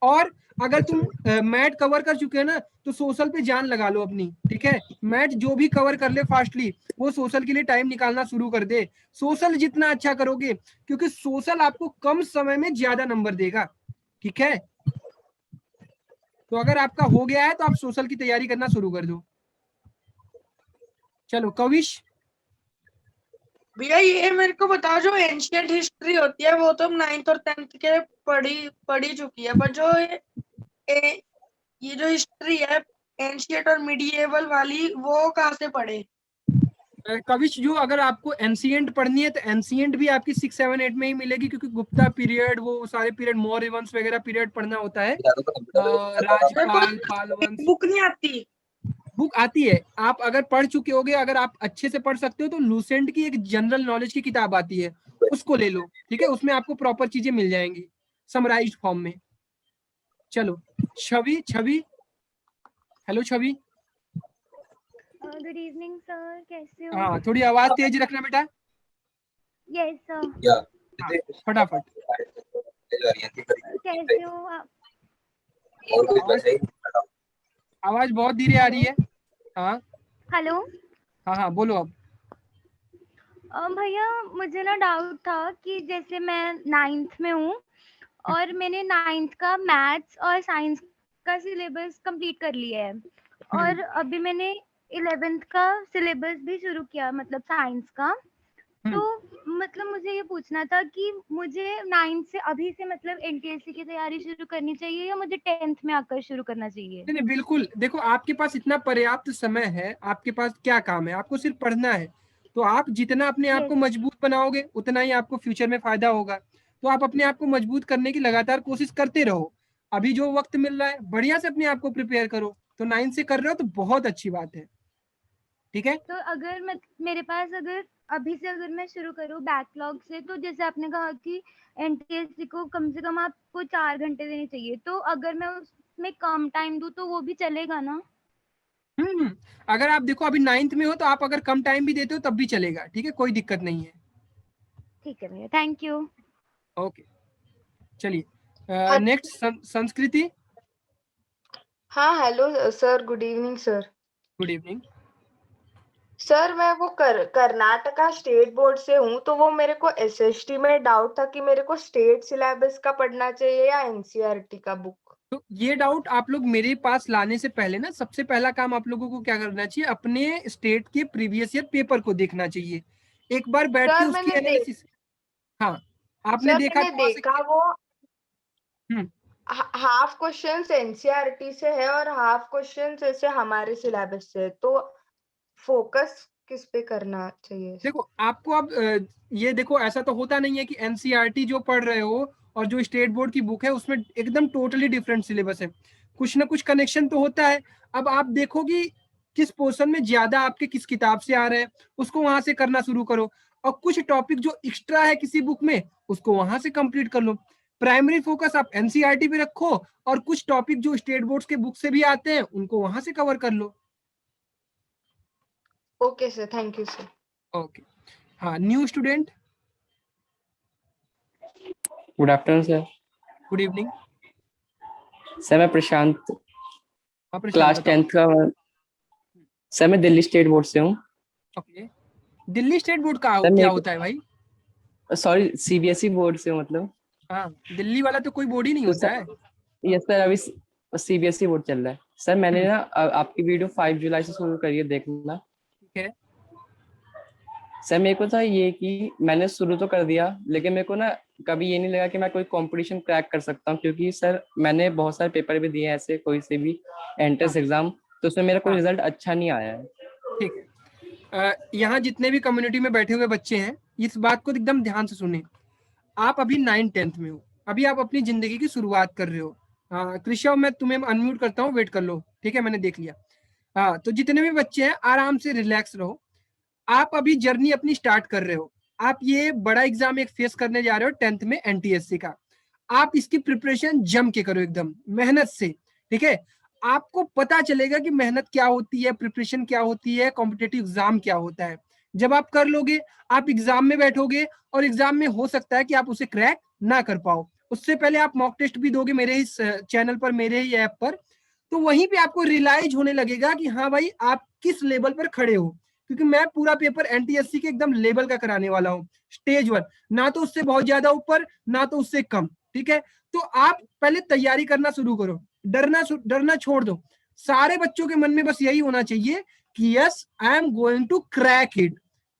और अगर तुम मैथ कवर कर चुके हैं ना, तो सोशल पे जान लगा लो अपनी। ठीक है, मैथ जो भी कवर कर ले फास्टली, वो सोशल के लिए टाइम निकालना शुरू कर दे। सोशल जितना अच्छा करोगे, क्योंकि सोशल आपको कम समय में ज्यादा नंबर देगा। ठीक है, तो अगर आपका हो गया है तो आप सोशल की तैयारी करना शुरू कर दो। चलो कविश। भैया ये मेरे को बताओ, जो एंशियंट हिस्ट्री होती है वो तो 9th और 10th के पढ़ी चुकी है, पर जो ये जो हिस्ट्री है एंशियंट और मिडिएवल वाली, वो कहाँ से पढ़े? कविश, जो अगर आपको एंशिएंट पढ़नी है तो एंशिएंट भी आपकी 6, 7, 8 में ही मिलेगी, क्योंकि गुप्ता पीरियड, वो सारे पीरियड, मौर्य वंश वगैरह पीरियड पढ़ना होता है। राजपाल, पाल वंश। बुक नहीं आती? बुक आती है, आप अगर पढ़ चुके होगे, अगर आप अच्छे से पढ़ सकते हो तो लूसेंट की एक जनरल नॉलेज की किताब आती है, उसको ले लो। ठीक है, उसमें आपको प्रॉपर चीजें मिल जाएंगी समराइज्ड फॉर्म में। चलो छवि। हेलो छवि। गुड इवनिंग सर, कैसे हो? हाँ, थोड़ी आवाज तेज रखना बेटा। Yes sir. फटाफट। कैसे हो आप? आवाज बहुत धीरे आ रही है। हाँ हेलो। हाँ बोलो अब। भैया मुझे ना डाउट था कि जैसे मैं 9th में हूँ और मैंने 9th का मैथ्स और साइंस का सिलेबस कंप्लीट कर लिया है, और अभी मैंने 11th का सिलेबस भी शुरू किया, मतलब साइंस का। तो मतलब मुझे ये पूछना था कि मुझे 9th से अभी से मतलब एनटीएससी की तैयारी शुरू करनी चाहिए या मुझे 10th में आकर शुरू करना चाहिए? नहीं, बिल्कुल। देखो, आपके पास इतना पर्याप्त समय है, आपके पास क्या काम है, आपको सिर्फ पढ़ना है। तो आप जितना अपने आप को मजबूत बनाओगे उतना ही आपको फ्यूचर में फायदा होगा। तो आप अपने आप को मजबूत करने की लगातार कोशिश करते रहो। अभी जो वक्त मिल रहा है बढ़िया से अपने आप को प्रिपेयर करो। तो 9th से कर रहे हो तो बहुत अच्छी बात है। ठीक है, तो अगर मेरे पास अगर अभी से अगर मैं शुरू करूँ बैकलॉग से, तो जैसे आपने कहा कि एनटीएससी को कम से कम आपको 4 घंटे देने चाहिए, तो अगर मैं उसमें कम टाइम दूं तो वो भी चलेगा ना? अगर आप देखो अभी 9th में हो तो आप अगर कम टाइम भी देते हो तब भी चलेगा। ठीक है, कोई दिक्कत नहीं है। ठीक है भैया, थैंक यू। ओके, चलिए नेक्स्ट संस्कृति। हाँ hello sir, good evening sir. Good evening sir, मैं वो कर्नाटका स्टेट बोर्ड से हूँ, तो वो मेरे को एसएसटी में डाउट था कि मेरे को स्टेट सिलेबस का पढ़ना चाहिए या एनसीईआरटी का बुक। तो ये डाउट आप लोग मेरे पास लाने से पहले ना, सबसे पहला काम आप लोगों को क्या करना चाहिए, अपने स्टेट के प्रीवियस ईयर पेपर को देखना चाहिए एक बार बैठ के, उसकी एनालिसिस। हाँ, आपने देखा मैंने देखा वो हाफ क्वेश्चंस एनसीईआरटी से है और हाफ क्वेश्चंस ऐसे हमारे सिलेबस से, तो फोकस किस पे करना चाहिए? देखो आपको अब ये देखो, ऐसा तो होता नहीं है कि एनसीईआरटी जो पढ़ रहे हो और जो स्टेट बोर्ड की बुक है उसमें एकदम टोटली डिफरेंट सिलेबस है, कुछ ना कुछ कनेक्शन तो होता है। अब आप देखो कि किस पोर्शन में ज्यादा आपके किस किताब से आ रहे हैं, उसको वहां से करना शुरू करो, और कुछ टॉपिक जो एक्स्ट्रा है किसी बुक में उसको वहां से कंप्लीट कर लो। प्राइमरी फोकस आप एनसीईआरटी पे रखो, और कुछ टॉपिक जो स्टेट बोर्ड के बुक से भी आते हैं उनको वहां से कवर कर लो। Okay sir, thank you sir. Okay, हाँ, new student. Good afternoon sir. Good evening sir, मैं प्रशांत, क्लास बताओ। 10th का सर। मैं दिल्ली स्टेट बोर्ड से हूँ। ओके, दिल्ली स्टेट बोर्ड का सर क्या होता है भाई? सॉरी, सीबीएसई बोर्ड से हूँ, मतलब। हाँ, दिल्ली वाला तो कोई बोर्ड ही नहीं होता है। यस सर, अभी सीबीएसई बोर्ड चल रहा है सर। मैंने ना आपकी वीडियो 5 जुलाई से शुरू करी है देखना। ठीक है सर, मेरे को था ये कि मैंने शुरू तो कर दिया, लेकिन मेरे को ना कभी ये नहीं लगा कि मैं कोई कंपटीशन क्रैक कर सकता हूँ, क्योंकि सर मैंने बहुत सारे पेपर भी दिए हैं ऐसे, कोई से भी एंट्रेंस एग्जाम, तो उसमें मेरा कोई रिजल्ट अच्छा नहीं आया है। ठीक है, यहाँ जितने भी कम्युनिटी में बैठे हुए बच्चे हैं इस बात को एकदम ध्यान से सुने। आप अभी 9th-10th में हो, अभी आप अपनी जिंदगी की शुरुआत कर रहे हो। कृष्ण, मैं तुम्हें अनम्यूट करता हूँ, वेट कर लो। ठीक है, मैंने देख लिया। तो जितने भी बच्चे हैं आराम से रिलैक्स रहो। आप अभी जर्नी अपनी स्टार्ट कर रहे हो, आप ये बड़ा एग्जाम एक फेस करने जा रहे हो 10th में एनटीएससी का। आप इसकी प्रिपरेशन जम के करो, एकदम मेहनत से। ठीक है, आपको पता चलेगा कि मेहनत क्या होती है, प्रिपरेशन क्या होती है, कॉम्पिटेटिव एग्जाम क्या होता है। जब आप कर लोगे, आप एग्जाम में बैठोगे, और एग्जाम में हो सकता है कि आप उसे क्रैक ना कर पाओ। उससे पहले आप मॉक टेस्ट भी दोगे मेरे ही चैनल पर, मेरे ही ऐप पर, तो वहीं पे आपको रियलाइज होने लगेगा कि हाँ भाई आप किस लेवल पर खड़े हो। क्योंकि मैं पूरा पेपर एनटीएससी के एकदम लेवल का कराने वाला हूँ, स्टेज 1, ना तो उससे बहुत ज्यादा ऊपर ना तो उससे कम। ठीक है, तो आप पहले तैयारी करना शुरू करो, डरना छोड़ दो। सारे बच्चों के मन में बस यही होना चाहिए कि yes I am going to crack it.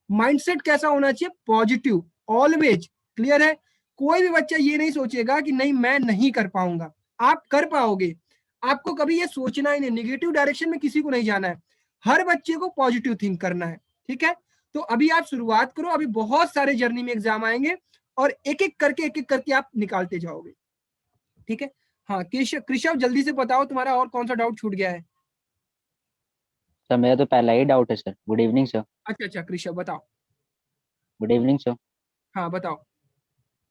Mindset कैसा होना चाहिए? Positive, always. क्लियर है? कोई भी बच्चा ये नहीं सोचेगा कि नहीं मैं नहीं कर पाऊंगा, आप कर पाओगे। आपको कभी ये सोचना ही नहीं, नेगेटिव डायरेक्शन में किसी को नहीं जाना है, हर बच्चे को पॉजिटिव थिंक करना है। ठीक है, तो अभी आप शुरुआत करो, अभी बहुत सारे जर्नी में एग्जाम आएंगे और एक एक करके आप निकालते जाओगे। ठीक है, हाँ कृषव जल्दी से बताओ, तुम्हारा और कौन सा डाउट छूट गया है? सर मेरा तो पहला ही डाउट है सर। Good evening sir. अच्छा कृषव बताओ। Good evening sir. हाँ बताओ।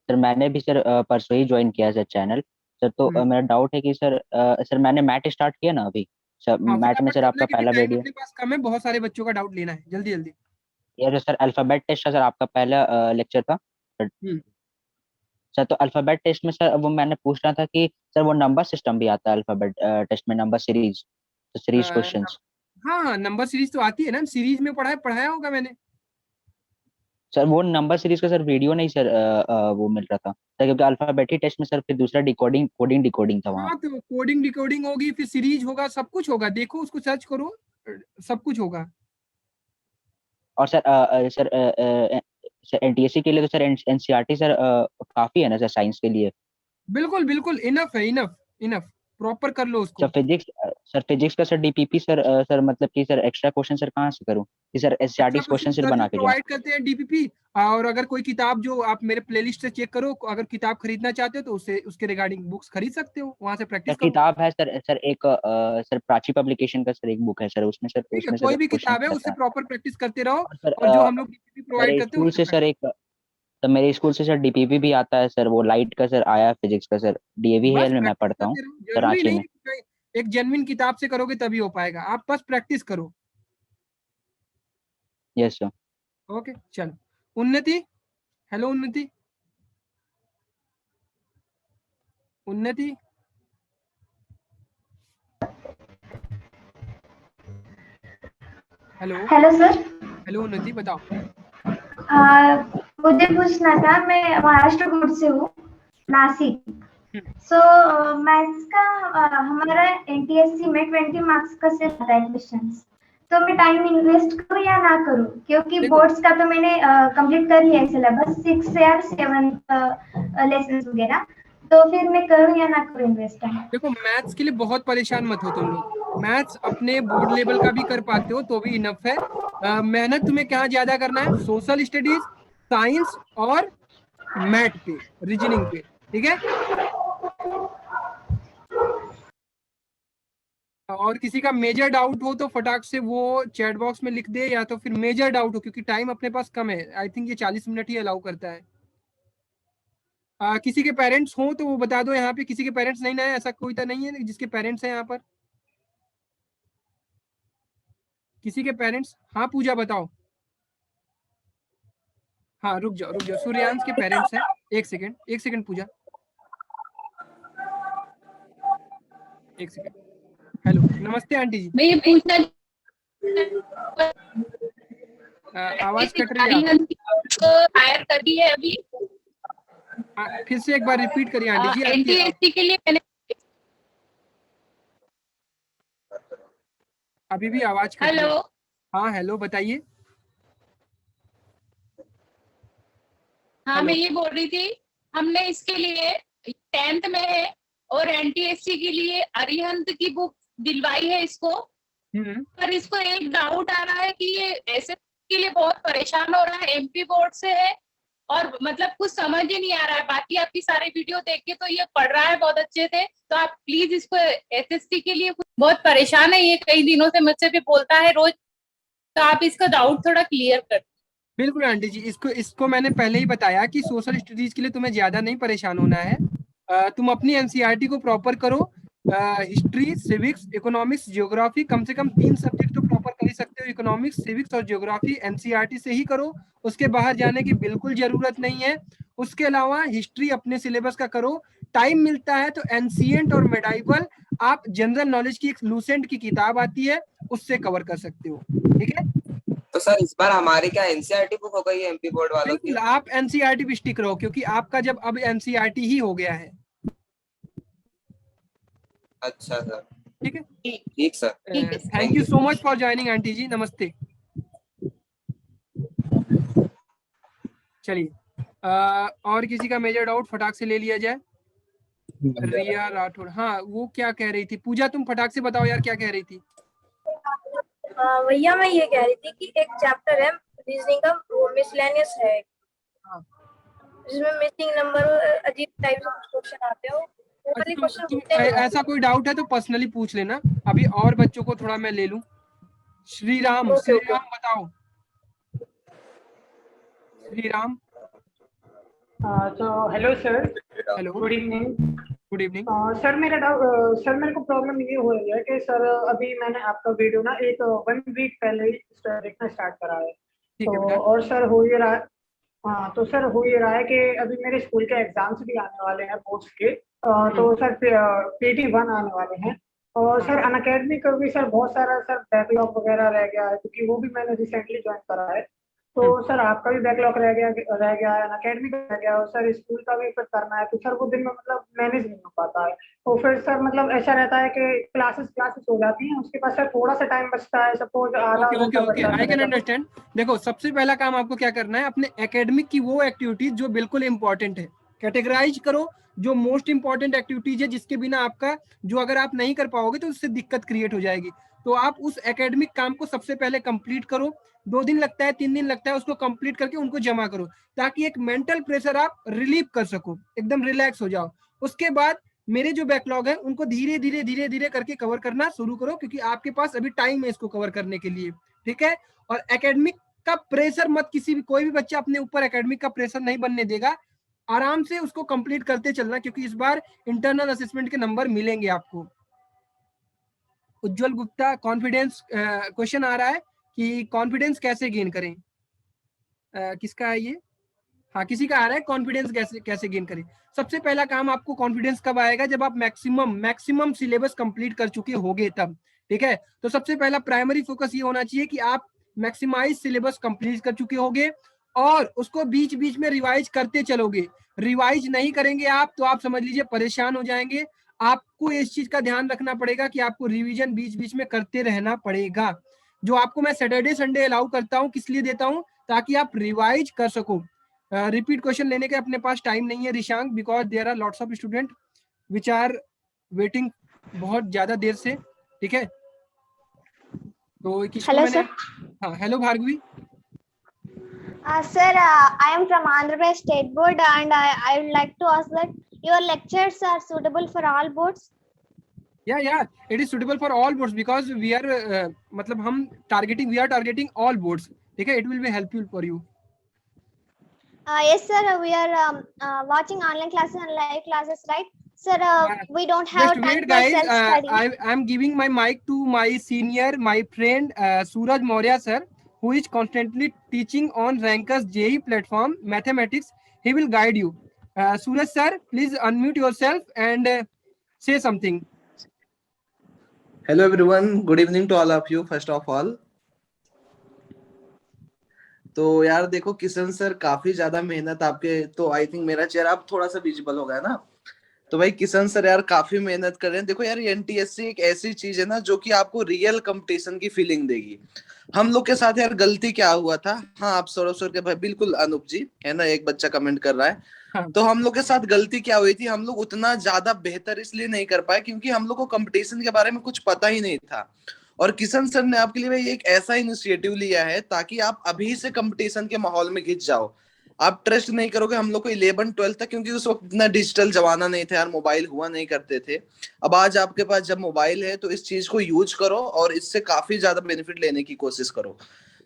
सर मैंने भी सर परसों ही ज्वाइन किया सर चैनल सर, तो मेरा डाउट है कि सर मैंने मैट स्टार्ट किया ना अभी सर। मैट में सर आपका पहला वीडियो, अपने पास कम है, बहुत सारे बच्चों का डाउट लेना है, जल्दी जल्दी। ये सर अल्फाबेट टेस्ट है सर, आपका पहला लेक्चर था सर। तो अल्फाबेट टेस्ट में सर वो मैंने पूछना था कि सर वो नंबर सिस्टम भी आता है अल्फाबेट टेस्ट में, नंबर सीरीज, तो सीरीज क्वेश्चंस। हाँ, नंबर सीरीज तो आती है ना, सीरीज में पढ़ाया होगा मैंने सर। वो नंबर सीरीज का सर वीडियो नहीं सर वो मिल रहा था सर, क्योंकि अल्फाबेट टेस्ट में सर फिर दूसरा कोडिंग था वहाँ। हाँ, तो कोडिंग डिकोडिंग होगी, फिर सीरीज होगा, सब कुछ होगा, देखो उसको सर्च करो, सब कुछ होगा। और सर एनटीएससी के लिए तो सर एनसीईआरटी सर काफी है ना सर साइंस के लिए? बिल्कुल इनफ है, इनफ प्रॉपर कर लो उसको। सर फिजिक्स का सर डीपीपी सर मतलब कि सर एक्स्ट्रा क्वेश्चन सर कहाँ से करूँ कि सर एनसीईआरटी क्वेश्चन सर बना के प्रोवाइड करते हैं डीपीपी। और अगर कोई किताब जो आप मेरे प्लेलिस्ट से चेक करो, अगर किताब खरीदना चाहते हो तो उसके रिगार्डिंग बुक्स खरीद सकते हो, वहां से प्रैक्टिस करो। किताब है सर एक सर प्राची पब्लिकेशन का सर एक बुक है सर, उसमें सर कोई भी किताब है उससे प्रॉपर प्रैक्टिस करते रहो। और जो हम लोग डीपीपी प्रोवाइड करते हैं उससे सर एक, तो मेरे स्कूल से सर डीपीपी भी आता है सर, वो लाइट का सर आया, फिजिक्स का सर डीएवी हेल में मैं पढ़ता हूँ कराची में। एक जेन्युइन किताब से करोगे तभी हो पाएगा, आप बस प्रैक्टिस करो। Yes sir. ओके चलो, उन्नति। हेलो उन्नति। Hello sir. हेलो उन्नति, बताओ। मुझे पूछना था, मैं महाराष्ट्र बोर्ड से हूँ, नासिक। मैथ्स का हमारा एनटीएससी में 20 मार्क्स का सेट आता है क्वेश्चंस, तो मैं टाइम इन्वेस्ट करूँ या ना करूँ? क्योंकि बोर्ड्स का तो मैंने कंप्लीट कर लिया है सिलेबस, 6 या 7 लेसन वगैरह, तो फिर मैं करूँ या ना करूँ इन्वेस्ट? देखो मैथ्स के लिए बहुत परेशान मत हो तुम लोग, मैथ्स अपने बोर्ड लेवल का भी कर पाते हो तो भी इनफ है। मेहनत तुम्हें क्या ज्यादा करना है, सोशल स्टडीज, साइंस और मैथ पे, रीजनिंग पे, ठीक है। और किसी का मेजर डाउट हो तो फटाक से वो चैट बॉक्स में लिख दे, या तो फिर मेजर डाउट हो, क्योंकि टाइम अपने पास कम है, आई थिंक ये 40 मिनट ही अलाउ करता है। किसी के पेरेंट्स हो तो वो बता दो यहाँ पे, किसी के पेरेंट्स नहीं ना है, ऐसा कोई तो नहीं है जिसके पेरेंट्स हैं यहाँ पर? किसी के पेरेंट्स? हाँ पूजा बताओ। हाँ रुक जाओ, सूर्यांश के पेरेंट्स हैं। एक सेकंड पूजा, एक सेकंड। हेलो, नमस्ते आंटी जी। मैं ये पूछना आवाज कट रही है, हायर कर दी है अभी। फिर से एक बार रिपीट करिए आंटी जी। एनटीएससी के लिए मैंने अभी भी आवाज कट रही है। हेलो, हाँ हेलो बताइए। हाँ मैं ये बोल रही थी, हमने इसके लिए 10th में है और एनटीएससी के लिए अरिहंत की बुक दिलवाई है इसको, पर इसको एक डाउट आ रहा है कि ये ऐसे के लिए बहुत परेशान हो रहा है, एमपी बोर्ड से है और मतलब कुछ समझ ही नहीं आ रहा है। बाकी आपकी सारे वीडियो देख के तो ये पढ़ रहा है बहुत अच्छे से, तो आप प्लीज इसको एसएसटी के लिए, बहुत परेशान है ये, कई दिनों से मुझसे भी बोलता है रोज, तो आप इसका डाउट थोड़ा क्लियर कर। बिल्कुल आंटी जी, इसको मैंने पहले ही बताया कि सोशल स्टडीज के लिए तुम्हें ज्यादा नहीं परेशान होना है। तुम अपनी एनसीईआरटी को प्रॉपर करो, हिस्ट्री, सिविक्स, इकोनॉमिक्स, ज्योग्राफी, कम से कम 3 सब्जेक्ट तो प्रॉपर कर ही सकते हो, इकोनॉमिक्स, सिविक्स और ज्योग्राफी एनसीईआरटी से ही करो, उसके बाहर जाने की बिल्कुल जरूरत नहीं है। उसके अलावा हिस्ट्री अपने सिलेबस का करो, टाइम मिलता है तो एंशिएंट और मेडाइवल, आप जनरल नॉलेज की एक लूसेंट की किताब आती है उससे कवर कर सकते हो, ठीक है। तो सर इस बार हमारी क्या एनसीईआरटी बुक हो गई है एमपी बोर्ड वालों की? आप एनसीईआरटी पे स्टिक रहो, क्योंकि आपका जब अब एनसीईआरटी ही हो गया है। अच्छा सर, ठीक है, ठीक sir. Thank you so much for joining aunty ji, नमस्ते। चलिए और किसी का मेजर डाउट फटाक से ले लिया जाए। रिया राठौड़, हाँ वो क्या कह रही थी? पूजा तुम फटाक से बताओ यार, क्या कह रही थी? भैया मैं ये कह रही थी कि एक चैप्टर है रीजनिंग का, वो मिसलेनियस है, जिसमें मिसिंग नंबर अजीब टाइप से क्वेश्चन आते हैं, वो वाले क्वेश्चन। ऐसा कोई डाउट है तो पर्सनली पूछ लेना, अभी और बच्चों को थोड़ा मैं ले लूं। श्रीराम बताओ। श्रीराम। तो hello sir. Hello, good evening. Good evening. Sir मेरा डाउट, सर मेरे को प्रॉब्लम ये हो रही है कि सर अभी मैंने आपका वीडियो ना एक 1 वीक पहले ही देखना स्टार्ट करा है, तो और सर हो ये रहा, हाँ तो सर हो ये रहा है कि अभी मेरे स्कूल के एग्जाम्स भी आने वाले हैं बोर्ड्स के, तो सर PT1 आने वाले हैं, और सर अनअकैडमी का भी सर बहुत सारा सर बैकलॉग वगैरह रह गया है, क्योंकि वो भी मैंने रिसेंटली ज्वाइन करा है, तो सर आपका भी बैकलॉग रह गया है, अनअकैडमी का रह गया, और सर स्कूल का भी फिर करना है, तो सर वो दिन में मतलब मैनेज नहीं हो पाता है, तो फिर सर मतलब ऐसा रहता है कि क्लासेस हो जाती हैं, उसके बाद सर थोड़ा सा टाइम बचता है, सपोज आधा ओके आई कैन अंडरस्टैंड। देखो सबसे पहला काम आपको क्या करना है, अपने एकेडमिक की वो एक्टिविटीज जो बिल्कुल इंपॉर्टेंट है कैटेगराइज करो, जो मोस्ट इंपॉर्टेंट एक्टिविटीज है जिसके बिना आपका, जो अगर आप नहीं कर पाओगे तो उससे दिक्कत क्रिएट हो जाएगी, तो आप उस एकेडमिक काम को सबसे पहले कंप्लीट करो। 2 दिन लगता है, 3 दिन लगता है, उसको कंप्लीट करके उनको जमा करो, ताकि एक मेंटल प्रेशर आप रिलीव कर सको, एकदम रिलैक्स हो जाओ। उसके बाद मेरे जो बैकलॉग है उनको धीरे धीरे करके कवर करना शुरू करो, क्योंकि आपके पास अभी टाइम है इसको कवर करने के लिए, ठीक है। और एकेडमिक का प्रेशर मत, किसी भी कोई भी बच्चा अपने ऊपर एकेडमिक का प्रेशर नहीं बनने देगा, आराम से उसको कंप्लीट करते चलना, क्योंकि इस बार इंटरनल असेसमेंट के नंबर मिलेंगे आपको। उज्जवल गुप्ता, कॉन्फिडेंस क्वेश्चन आ रहा है कि कॉन्फिडेंस कैसे गेन करें, किसका है ये? हाँ किसी का आ रहा है, कॉन्फिडेंस कैसे गेन करें। सबसे पहला काम आपको कॉन्फिडेंस कब आएगा, जब आप मैक्सिमम सिलेबस कंप्लीट कर चुके होगे तब, ठीक है। तो सबसे पहला प्राइमरी फोकस ये होना चाहिए कि आप मैक्सिमाइज सिलेबस कंप्लीट कर चुके होगे और उसको बीच बीच में रिवाइज करते चलोगे। रिवाइज नहीं करेंगे आप तो आप समझ लीजिए परेशान हो जाएंगे। आपको इस चीज का ध्यान रखना पड़ेगा कि आपको रिवीजन बीच बीच में करते रहना पड़ेगा। जो आपको मैं सैटरडे संडे अलाउ करता हूँ, किस लिए देता हूँ, ताकि आप रिवाइज कर सको। रिपीट क्वेश्चन लेने के अपने पास टाइम नहीं है Rishank, because there are lots of student which are waiting बहुत ज्यादा देर से, ठीक है। तो किसको Hello, मैंने, sir. हाँ hello Bhargavi. Sir, I am from Andhra Pradesh State Board, and I would like to ask that your lectures are suitable for all boards. Yeah, it is suitable for all boards because we are मतलब हम we are targeting all boards, ठीक है। It will be helpful for you. Yes, sir. We are watching online classes and live classes, right? Sir, we don't have Just time wait for guys, self-study. I am giving my mic to my senior, my friend Suraj Maurya sir, who is constantly teaching on Rankers JEE platform mathematics. He will guide you. Suraj sir, please unmute yourself and say something. Hello everyone, good evening to all of you first of all. तो यार देखो Kishan sir काफी ज्यादा मेहनत आपके, तो I think मेरा चेहरा अब थोड़ा सा विजिबल हो गया ना। तो भाई किशन सर यार काफी मेहनत कर रहे हैं। देखो यार एनटीएससी एक ऐसी चीज है ना जो कि आपको रियल कंपटीशन की फीलिंग देगी। हम लोग के साथ यार गलती क्या हुआ था, हाँ आप सौरभ सर के भाई बिल्कुल अनूप जी है ना, एक बच्चा कमेंट कर रहा है। हाँ। तो हम लोग के साथ गलती क्या हुई थी, हम लोग उतना ज्यादा बेहतर इसलिए नहीं कर पाए क्योंकि हम लोग को कंपटीशन के बारे में कुछ पता ही नहीं था। और किशन सर ने आपके लिए भाई एक ऐसा इनिशिएटिव लिया है ताकि आप अभी से कंपटीशन के माहौल में घिस जाओ। आप ट्रस्ट नहीं करोगे, हम लोग को 11-12 तक, क्योंकि उस वक्त इतना डिजिटल जमाना नहीं था यार, मोबाइल हुआ नहीं करते थे। अब आज आपके पास जब मोबाइल है तो इस चीज को यूज करो और इससे काफी ज्यादा बेनिफिट लेने की कोशिश करो।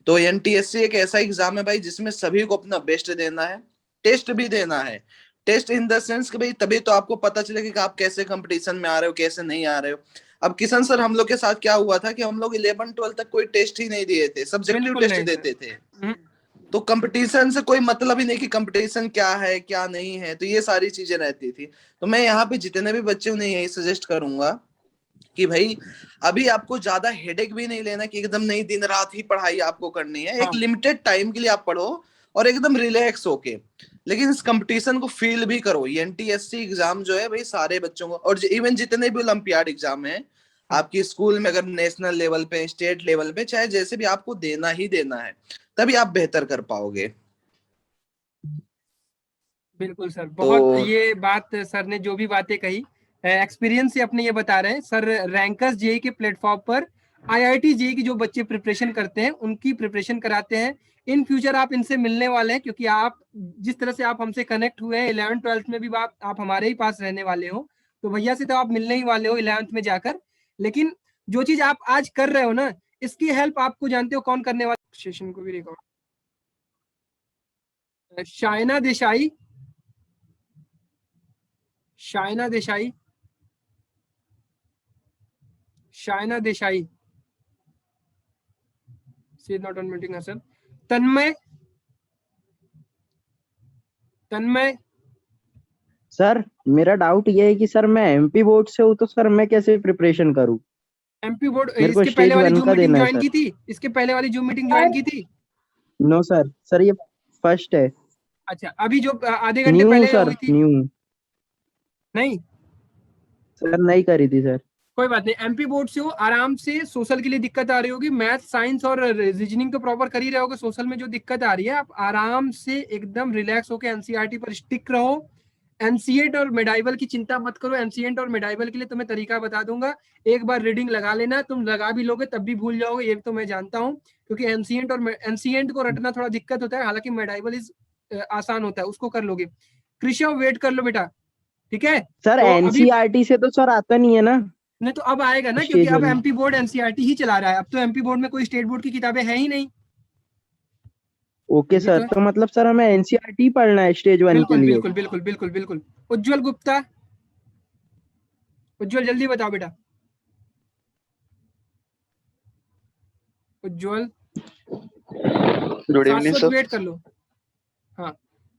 तो एनटीएससी एक ऐसा एग्जाम है भाई जिसमें सभी को अपना बेस्ट देना है, टेस्ट भी देना है। टेस्ट इन द सेंस कि भाई तभी तो आपको पता चलेगा कि आप कैसे कंपटीशन में आ रहे हो, कैसे नहीं आ रहे हो। अब किशन सर हम लोग के साथ क्या हुआ था कि हम लोग 11-12 तक कोई टेस्ट ही नहीं दिए थे, सब्जेक्टिव टेस्ट देते थे। तो कंपटीशन से कोई मतलब ही नहीं कि कंपटीशन क्या है क्या नहीं है, तो ये सारी चीजें रहती थी। तो मैं यहाँ पे जितने भी बच्चे उन्हें यही सजेस्ट करूंगा कि भाई अभी आपको ज्यादा हेडेक भी नहीं लेना कि एकदम नहीं दिन रात ही पढ़ाई आपको करनी है। एक लिमिटेड टाइम के लिए आप पढ़ो और एकदम रिलैक्स होके, लेकिन इस कंपटीशन को फील भी करो। एनटीएससी एग्जाम जो है भाई सारे बच्चों को, और इवन जितने भी ओलंपियाड एग्जाम है आपकी स्कूल में, अगर नेशनल लेवल पे, स्टेट लेवल पे, चाहे जैसे भी, आपको देना ही देना है, तभी आप बेहतर कर पाओगे। बिल्कुल सर, बहुत ये बात सर ने जो भी बातें कही एक्सपीरियंस से अपने ये बता रहे हैं सर। रैंकर्स जेई के प्लेटफॉर्म पर आईआईटी जेई की जो बच्चे प्रिपरेशन करते हैं उनकी प्रिपरेशन कराते हैं। इन फ्यूचर आप इनसे मिलने वाले हैं क्योंकि आप जिस तरह से आप हमसे कनेक्ट हुए हैं 11th-12th में भी आप हमारे ही पास रहने वाले हो, तो भैया से तो आप मिलने ही वाले हो 11th में जाकर। लेकिन जो चीज आप आज कर रहे हो ना, इसकी हेल्प आपको जानते हो कौन करने वाला, सेशन को भी record, Shaina Desai, Shaina Desai, Shaina Desai see not on meeting sir. Tanmay, Tanmay sir मेरा डाउट ये है कि सर मैं एमपी बोर्ड से हूँ तो सर मैं कैसे प्रिपरेशन करूँ? एमपी बोर्ड इसके पहले वाली जूम मीटिंग ज्वाइन की थी, इसके पहले वाली जूम मीटिंग ज्वाइन की थी? नो सर, सर ये फर्स्ट है। अच्छा, अभी जो आधे घंटे पहले सर हुई थी? न्यू नहीं सर, नहीं करी थी सर। कोई बात नहीं, एमपी बोर्ड से हो, आराम से। सोशल के लिए दिक्कत आ रही होगी, मैथ साइंस और रीजनिंग तो प्रॉपर कर ही रहे होगे, सोशल में जो दिक्कत आ रही है आप आराम से एकदम रिलैक्स होकर एनसीईआरटी पर स्टिक रहो। एनसीएंट और मेडाइवल की चिंता मत करो, एनसीएंट और मेडाइवल के लिए तुम्हें तरीका बता दूंगा, एक बार रीडिंग लगा लेना, तुम लगा भी लोगे तब भी भूल जाओगे, ये तो मैं जानता हूँ, क्योंकि एनसीएंट को रटना थोड़ा दिक्कत होता है, हालांकि मेडाइवल इज आसान होता है, उसको कर लोगे। कृष्ण वेट कर लो बेटा, ठीक है सर। तो एनसीईआरटी से तो सर आता नहीं है ना? नहीं तो अब आएगा ना, क्योंकि अब एमपी बोर्ड एनसीईआरटी ही चला रहा है, अब तो एमपी बोर्ड में कोई स्टेट बोर्ड की किताबें हैं ही नहीं। ओके सर, तो मतलब सर हमें एनसीईआरटी पढ़ना है स्टेज 1 के लिए? बिल्कुल बिल्कुल बिल्कुल बिल्कुल। उज्जवल गुप्ता, उज्जवल जल्दी बताओ बेटा। उज्जवल गुड इवनिंग सर। वेट कर लो। हाँ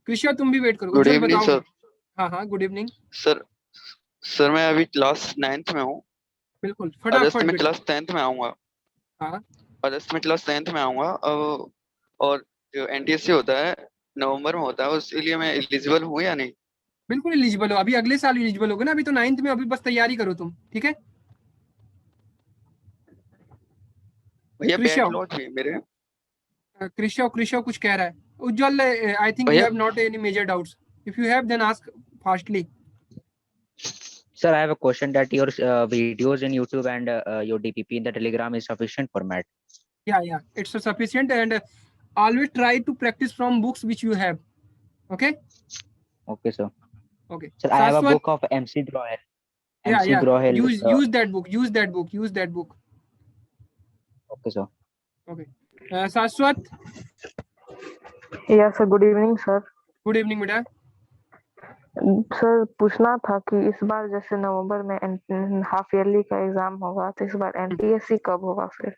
कृष्णा तुम भी वेट करो। Good evening sir. हाँ गुड इवनिंग सर। सर मैं अभी क्लास 9th में हूँ। बिल्कुल अगस्त में क्लास 10th में आऊंगा। हाँ अगस्त में क्लास 10th में आऊंगा। और जो एनटीएससी होता है नवंबर में होता है, उसके लिए मैं एलिजिबल हूँ या नहीं? बिल्कुल एलिजिबल हो, अभी अगले साल एलिजिबल होगे ना, अभी तो 9th में, अभी बस तैयारी करो तुम, ठीक है भैया? बैकलॉग भी मेरे कृष्ण कुछ कह रहा है। Ujjwal, I think you have not any major doubts. If you have, then ask fastly. Sir, I have a question that your videos in YouTube and your DPP in the Telegram is sufficient format. Yeah, it's sufficient, and always try to practice from books which you have. Okay. Okay, sir. Okay. Sir, I have a book of MC Grohel. MC Grohel. Use that book. Use that book. Use that book. Okay, sir. Okay. Saswat. या sir, good evening sir. Good evening बेटा। Sir पूछना था कि इस बार जैसे नवंबर में half yearly का exam होगा, तो इस बार एनटीएससी कब होगा फिर?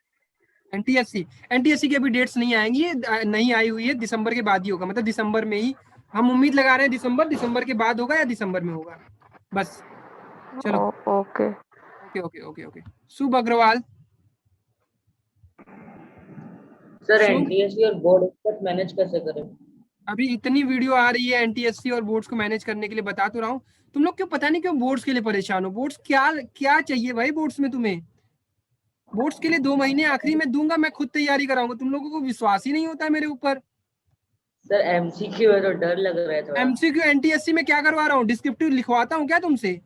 एनटीएससी की अभी डेट्स नहीं आएंगी, नहीं आई हुई है, दिसंबर के बाद ही होगा, मतलब दिसंबर में ही हम उम्मीद लगा रहे हैं। दिसंबर के बाद होगा या दिसंबर में होगा, बस। चलो okay okay okay okay okay. Shubh Agarwal. Sir NTSC और बोर्ड एग्जाम मैनेज कैसे करें? अभी इतनी वीडियो आ रही है एनटीएससी और बोर्ड्स को मैनेज करने के लिए, बता तो रहा हूँ। तुम लोग क्यों पता नहीं क्यों बोर्ड्स के लिए परेशान हो? बोर्ड्स क्या चाहिए भाई? बोर्ड्स में तुम्हें बोर्ड्स के लिए 2 महीने आखिरी में दूंगा, मैं खुद तैयारी कराऊंगा। तुम लोगों को विश्वास ही नहीं होता है मेरे ऊपर। सर एमसीक्यू है तो डर लग रहा है थोड़ा। एमसीक्यू एनटीएससी में क्या करवा रहा हूँ? डिस्क्रिप्टिव लिखवाता हूँ क्या तुमसे?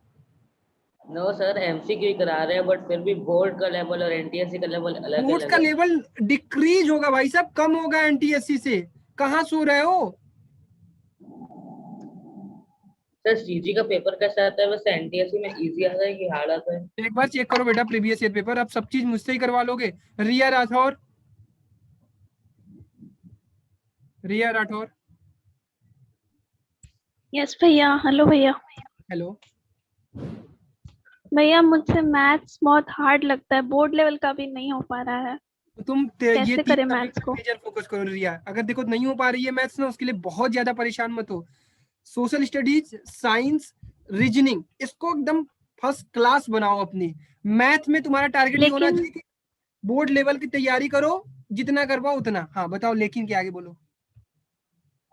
नो सर, एमसीक्यू ही करा रहे हैं, बट फिर भी बोर्ड का लेवल और एनटीएससी का लेवल अलग है। बोर्ड का लेवल डिक्रीज होगा भाई साहब, कम होगा एनटीएससी से। कहाँ सो रहे हो? सर सीजी का पेपर कैसा आता है? वैसे एनटीएससी में इजी आता है कि हार्ड आता है? एक बार चेक करो बेटा प्रीवियस ईयर पेपर, अब सब चीज मुझसे ही करवा लोगे। रिया राठौर। यस भैया। हेलो भैया। हेलो भैया, मुझसे मैथ्स बहुत हार्ड लगता है, बोर्ड लेवल का भी नहीं हो पा रहा है। तो तुम कैसे करें मैथ्स को? मेजर फोकस करो रिया। अगर देखो नहीं हो पा रही है मैथ्स ना, उसके लिए बहुत ज्यादा परेशान मत हो। सोशल स्टडीज, साइंस, रीजनिंग, इसको एकदम फर्स्ट क्लास बनाओ अपनी। मैथ में तुम्हारा टारगेट ये होना चाहिए कि बोर्ड लेवल की तैयारी करो, जितना कर पाओ उतना। हाँ बताओ, लेकिन के आगे बोलो।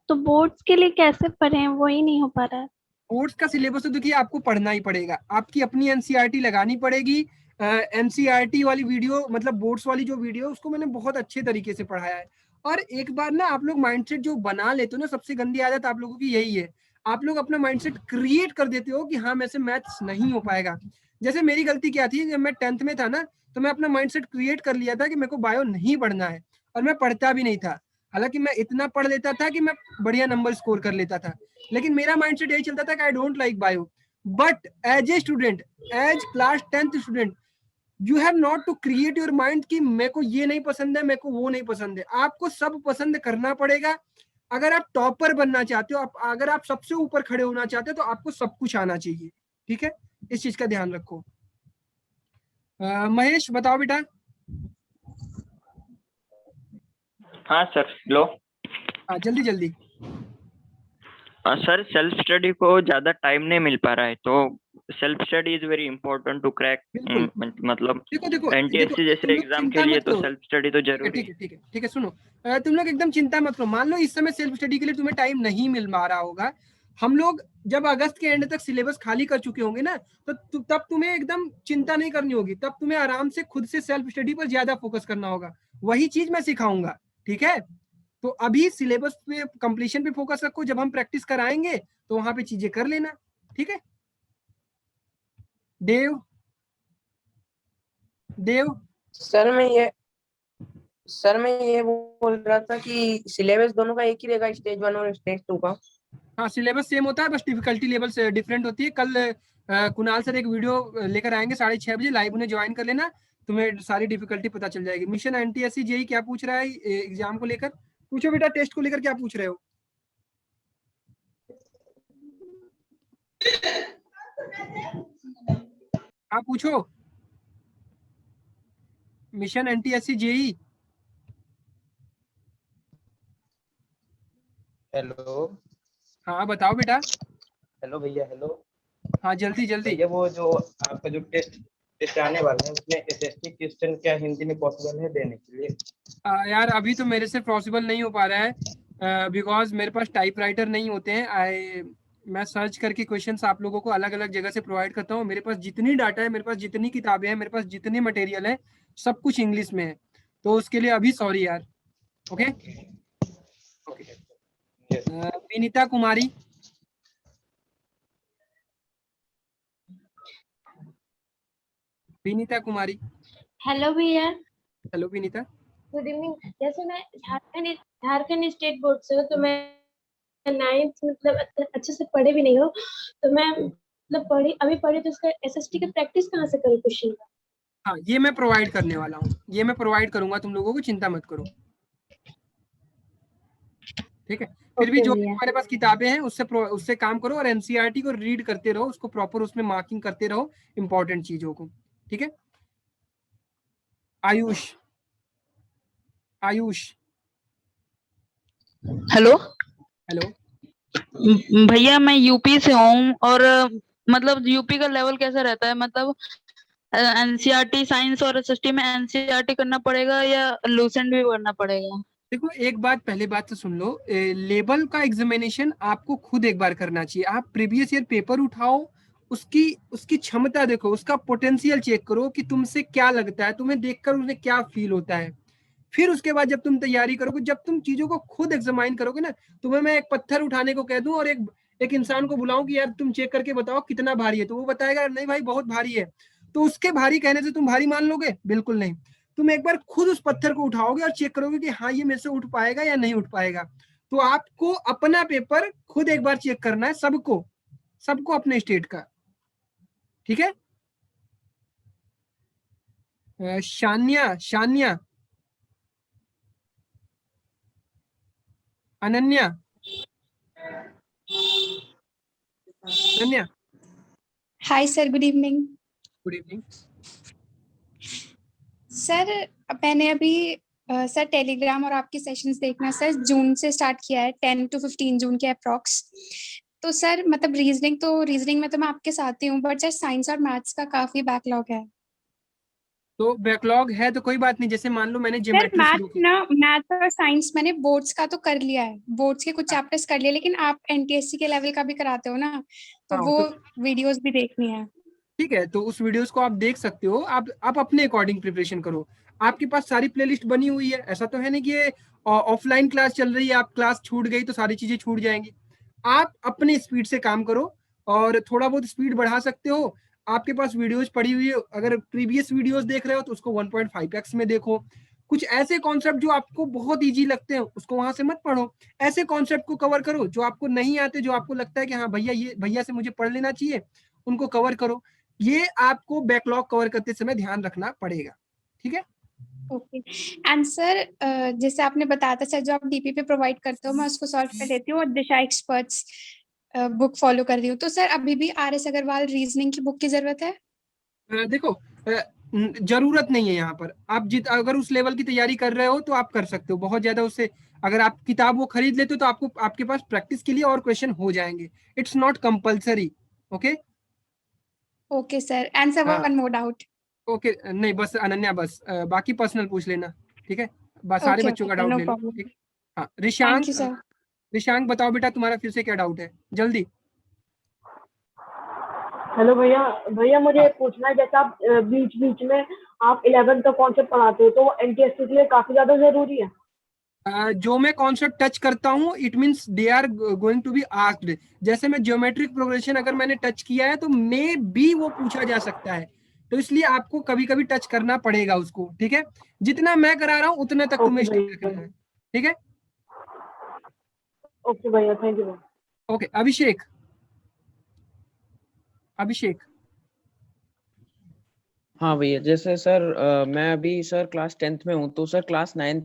तो बोर्ड्स के लिए कैसे पढ़ें, वही नहीं हो पा रहा है। बोर्ड्स का सिलेबस तो देखिए आपको पढ़ना ही पड़ेगा, आपकी अपनी एनसीईआरटी लगानी पड़ेगी। एनसीईआरटी वाली वीडियो, मतलब बोर्ड्स वाली जो वीडियो, उसको मैंने बहुत अच्छे तरीके से पढ़ाया है। और एक बार ना आप लोग माइंडसेट जो बना लेते हो ना, सबसे गंदी आदत आप लोगों की यही है, आप लोग अपना माइंडसेट क्रिएट कर देते हो कि हाँ मेरे से मैथ्स नहीं हो पाएगा। जैसे मेरी गलती क्या थी, जब मैं 10th में था ना, तो मैं अपना माइंडसेट क्रिएट कर लिया था कि मेरे को बायो नहीं पढ़ना है, और मैं पढ़ता भी नहीं था। हालांकि मैं इतना पढ़ लेता था कि मैं बढ़िया नंबर स्कोर कर लेता था, लेकिन मेरा माइंडसेट यही चलता था कि I don't like bio. But as a student, as class 10th student, you have not to create your mind कि मेरे को ये नहीं पसंद है, मेरे को वो नहीं पसंद है। आपको सब पसंद करना पड़ेगा। अगर आप टॉपर बनना चाहते हो, अगर आप सबसे ऊपर खड़े होना चाहते हो, तो आपको सब कुछ आना चाहिए। ठीक है, इस चीज का ध्यान रखो। महेश बताओ बेटा। हाँ सर, लो। हाँ जल्दी जल्दी। सर सेल्फ स्टडी को ज्यादा टाइम नहीं मिल पा रहा है, तो self study is very important to crack, मतलब एनटीएससी जैसे एग्जाम के लिए तो सेल्फ स्टडी तो जरूरी है। ठीक है सुनो, तुम लोग एकदम चिंता मत करो। मान लो इस समय सेल्फ स्टडी के लिए तुम्हें टाइम नहीं मिल पा रहा होगा, हम लोग जब अगस्त के एंड तक सिलेबस खाली कर चुके होंगे ना, तो तब तुम्हें एकदम चिंता नहीं करनी होगी। तब तुम्हें आराम से खुद से सेल्फ स्टडी पर ज्यादा फोकस करना होगा। वही चीज मैं सिखाऊंगा, ठीक है? तो अभी सिलेबस पे कंप्लीशन पे फोकस रखो, जब हम प्रैक्टिस कराएंगे तो वहां पे चीजें कर लेना, ठीक है? देव सर मैं ये बोल रहा था कि सिलेबस दोनों का एक ही रहेगा, स्टेज 1 और स्टेज 2 का? हाँ सिलेबस सेम होता है, बस डिफिकल्टी लेवल से डिफरेंट होती है। कल कुणाल सर एक वीडियो लेकर आएंगे 6:30 बजे, लाइव उन्हें ज्वाइन कर लेना, तुम्हें सारी डिफिकल्टी पता चल जाएगी। मिशन एनटीएससी जेई क्या पूछ रहा है एग्जाम को लेकर? पूछो बेटा, टेस्ट को लेकर क्या पूछ रहे हो? आप पूछो। Mission NTSC JE. हेलो। हाँ बताओ बेटा। हेलो भैया। हेलो। हाँ जल्दी जल्दी। भैया वो जो आपका जो टेस्ट आने वाला है, उसमें एसएसटी क्वेश्चन क्या हिंदी में पॉसिबल है देने के लिए? यार अभी तो मेरे से पॉसिबल नहीं हो पा रहा है, बिकॉज मेरे पास टाइपराइटर नहीं होते हैं। मैं सर्च करके क्वेश्चंस आप लोगों को अलग अलग जगह से प्रोवाइड करता हूँ। मेरे पास जितनी डाटा है, मेरे पास जितनी किताबें हैं, मेरे पास जितने मटेरियल है, सब कुछ इंग्लिश में है, तो उसके लिए अभी सॉरी यार। ओके विनीता कुमारी। विनीता कुमारी। हेलो भैया। हेलो विनीता। Good evening. जैसे मैं झारखंड स्टेट बोर्ड से हूँ, तो मैं 9th मतलब अच्छे से पढ़े भी नहीं हूँ, तो मैं मतलब अभी पढ़ी तो उसका एसएसटी की प्रैक्टिस कहाँ से करूँ क्वेश्चन का? हाँ, ये मैं प्रोवाइड करने वाला हूँ, ये मैं प्रोवाइड करूंगा तुम लोगों को, चिंता मत करो, ठीक है। फिर भी जो भी हमारे पास किताबें हैं उससे काम करो, और एनसीईआरटी को रीड करते रहो, उसको प्रॉपर उसमें मार्किंग करते रहो इंपॉर्टेंट चीजों को, ठीक है। आयुष। आयुष। Hello hello. भैया, मैं यूपी से हूँ, और मतलब यूपी का लेवल कैसा रहता है? मतलब एनसीईआरटी साइंस और एसएसटी में एनसीईआरटी करना पड़ेगा या लूसेंट भी करना पड़ेगा? देखो, एक बात पहले बात तो सुन लो, लेवल का एग्जामिनेशन आपको खुद एक बार करना चाहिए। आप प्रीवियस ईयर पेपर उठाओ, उसकी क्षमता देखो, उसका पोटेंशियल चेक करो कि तुमसे क्या लगता है, तुम्हें देखकर उन्हें क्या फील होता है। फिर उसके बाद जब तुम तैयारी करोगे, जब तुम चीजों को खुद एग्जामाइन करोगे ना, तुम्हें मैं एक पत्थर उठाने को कह दूं और एक इंसान को बुलाऊं कि यार तुम चेक करके बताओ कितना भारी है, तो वो बताएगा नहीं भाई बहुत भारी है, तो उसके भारी कहने से तुम भारी मान लोगे? बिल्कुल नहीं। तुम एक बार खुद उस पत्थर को उठाओगे और चेक करोगे कि हाँ ये मेरे से उठ पाएगा या नहीं उठ पाएगा। तो आपको अपना पेपर खुद एक बार चेक करना है, सबको अपने स्टेट का, ठीक है। Shanya. Ananya. Ananya. Hi sir, good evening. Good evening sir. मैंने अभी सर टेलीग्राम और आपके सेशंस देखना सर जून से स्टार्ट किया है, 10 to 15 जून के अप्रॉक्स। तो सर मतलब रीजनिंग में तो मैं आपके साथ ही हूँ, बट सर साइंस और मैथ्स का काफी बैकलॉग है। तो बैकलॉग है तो कोई बात नहीं, जैसे मान लो मैंने ज्योमेट्री शुरू की। मैथ और साइंस मैंने बोर्ड्स का तो कर लिया है, बोर्ड्स के कुछ चैप्टर्स कर लिए, लेकिन आप एनटीएससी के लेवल का भी कराते हो ना, तो हाँ, वो वीडियोस भी देखनी है। ठीक है, तो उस वीडियोस को आप देख सकते हो, आप अपने अकॉर्डिंग प्रिपरेशन करो। आपके पास सारी प्लेलिस्ट बनी हुई है, ऐसा तो है नहीं कि ऑफलाइन क्लास चल रही है, आप क्लास छूट गई तो सारी चीजें छूट जाएंगी। आप अपने स्पीड से काम करो, और थोड़ा बहुत स्पीड बढ़ा सकते हो। आपके पास वीडियोज पड़ी हुई है, अगर प्रीवियस वीडियोज देख रहे हो तो उसको 1.5x में देखो। कुछ ऐसे कॉन्सेप्ट जो आपको बहुत इजी लगते हैं उसको वहां से मत पढ़ो, ऐसे कॉन्सेप्ट को कवर करो जो आपको नहीं आते, जो आपको लगता है कि हाँ भैया से मुझे पढ़ लेना चाहिए, उनको कवर करो। ये आपको बैकलॉग कवर करते समय ध्यान रखना पड़ेगा, ठीक है। ओके। एंड सर जैसे आपने बताया था सर, जो आप डीपी पे प्रोवाइड करते हो मैं उसको सॉल्व कर देती हूँ, और दिशा एक्सपर्ट्स बुक फॉलो कर रही हूँ। तो सर अभी भी आरएस अग्रवाल रीजनिंग की बुक की जरूरत है? देखो, जरूरत नहीं है यहाँ पर। आप अगर उस लेवल की तैयारी कर रहे हो तो आप कर सकते हो बहुत ज्यादा उससे। अगर आप किताब वो खरीद लेते हो तो आपको आपके पास प्रैक्टिस के लिए और क्वेश्चन हो जाएंगे। It's not compulsory. Okay okay sir. And sir one more doubt. Okay नहीं, बस अनन्या, बस बाकी पर्सनल पूछ लेना, ठीक है। बस सारे बच्चों का डाउट ले लो, ठीक। हाँ रिशांक बताओ बेटा, तुम्हारा फिर से क्या डाउट है, जल्दी। हेलो भैया मुझे पूछना है, जैसे आप बीच बीच में आप 11th का कॉन्सेप्ट पढ़ाते हो, तो वो एनटीएससी के लिए काफी ज्यादा जरूरी है? जो मैं कॉन्सेप्ट टच करता हूँ it means they are going to be asked. जैसे मैं ज्योमेट्रिक प्रोग्रेशन अगर मैंने टच किया है तो मे बी वो पूछा जा सकता है, तो इसलिए आपको कभी कभी टच करना पड़ेगा उसको, ठीक है। जितना मैं करा रहा हूँ उतने तक तुम्हें स्टडी रखना है, ठीक है। ओके भैया, थैंक यू। ओके अभिषेक। हाँ भैया, जैसे सर मैं अभी सर क्लास 10th में हूँ, तो सर क्लास 9th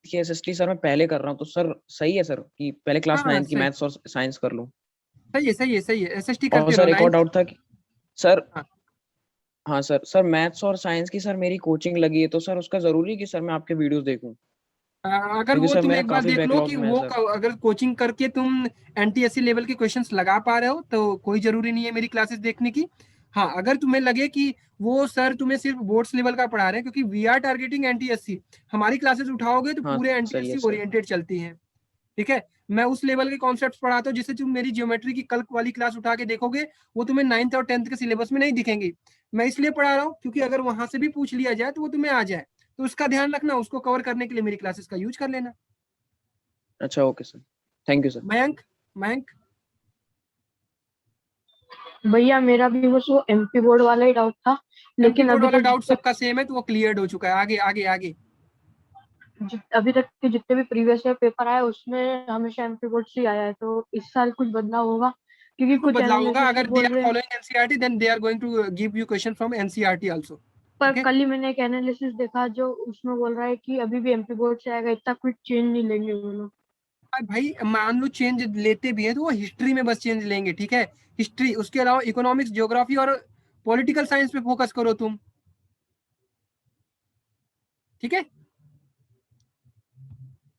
की एसएसटी सर मैं पहले कर रहा हूँ, तो सर सही है सर कि पहले क्लास 9th की मैथ्स और साइंस कर लूँ? सही है एसएसटी करते रहो। सर एक और डाउट था कि सर हाँ सर मैथ्स और साइंस की सर मेरी कोचिंग लगी है, तो सर उसका जरूरी है कि सर मैं आपके वीडियोस देखूं? अगर वो तुम एक बार देख लो कि वो अगर कोचिंग करके तुम एनटीएससी लेवल के क्वेश्चंस लगा पा रहे हो तो कोई जरूरी नहीं है मेरी क्लासेस देखने की। हाँ, अगर तुम्हें लगे कि वो सर तुम्हें सिर्फ बोर्ड्स लेवल का पढ़ा रहे हैं, क्योंकि वी आर टारगेटिंग एनटीएससी, हमारी क्लासेस उठाओगे तो पूरे एनटीएससी ओरिएंटेड चलती हैं, ठीक है। मैं उस लेवल के कॉन्सेप्ट्स पढ़ाता हूँ जिससे तुम मेरी ज्योमेट्री की कल वाली क्लास उठा के देखोगे वो तुम्हें 9th और 10th के सिलेबस में नहीं दिखेंगी। मैं इसलिए पढ़ा रहा हूँ क्योंकि अगर वहां से भी पूछ लिया जाए तो वो तुम्हें आ जाए, तो उसका ध्यान रखना, उसको कवर करने के लिए मेरी क्लासेस का यूज कर लेना। अच्छा okay sir. Thank you sir. Mayank भैया मेरा भी बस वो एमपी बोर्ड वाला ही डाउट था, लेकिन अभी वाला तक डाउट सबका सेम है तो वो क्लियर्ड हो चुका है। आगे आगे आगे। अभी तक के जितने भी प्रीवियस ईयर पेपर आए उसमें हमेशा एमपी बोर्ड से आया है, तो इस साल कुछ बदलाव होगा? क्योंकि कुछ बदलाव होगा अगर बोल रहे हैं NCERT then they are going to give you question from NCERT also. पर कल ही मैंने एक एनालिसिस देखा जो उसमें बोल रहा है कि अभी भी एमपी बोर्ड से आएगा, इतना कुछ चेंज नहीं लेंगे वो लोग। भाई मान लो चेंज लेते भी है तो वो हिस्ट्री में बस चेंज लेंगे, ठीक है, हिस्ट्री। उसके अलावा इकोनॉमिक्स, ज्योग्राफी और पॉलिटिकल साइंस पे फोकस करो तुम, ठीक है।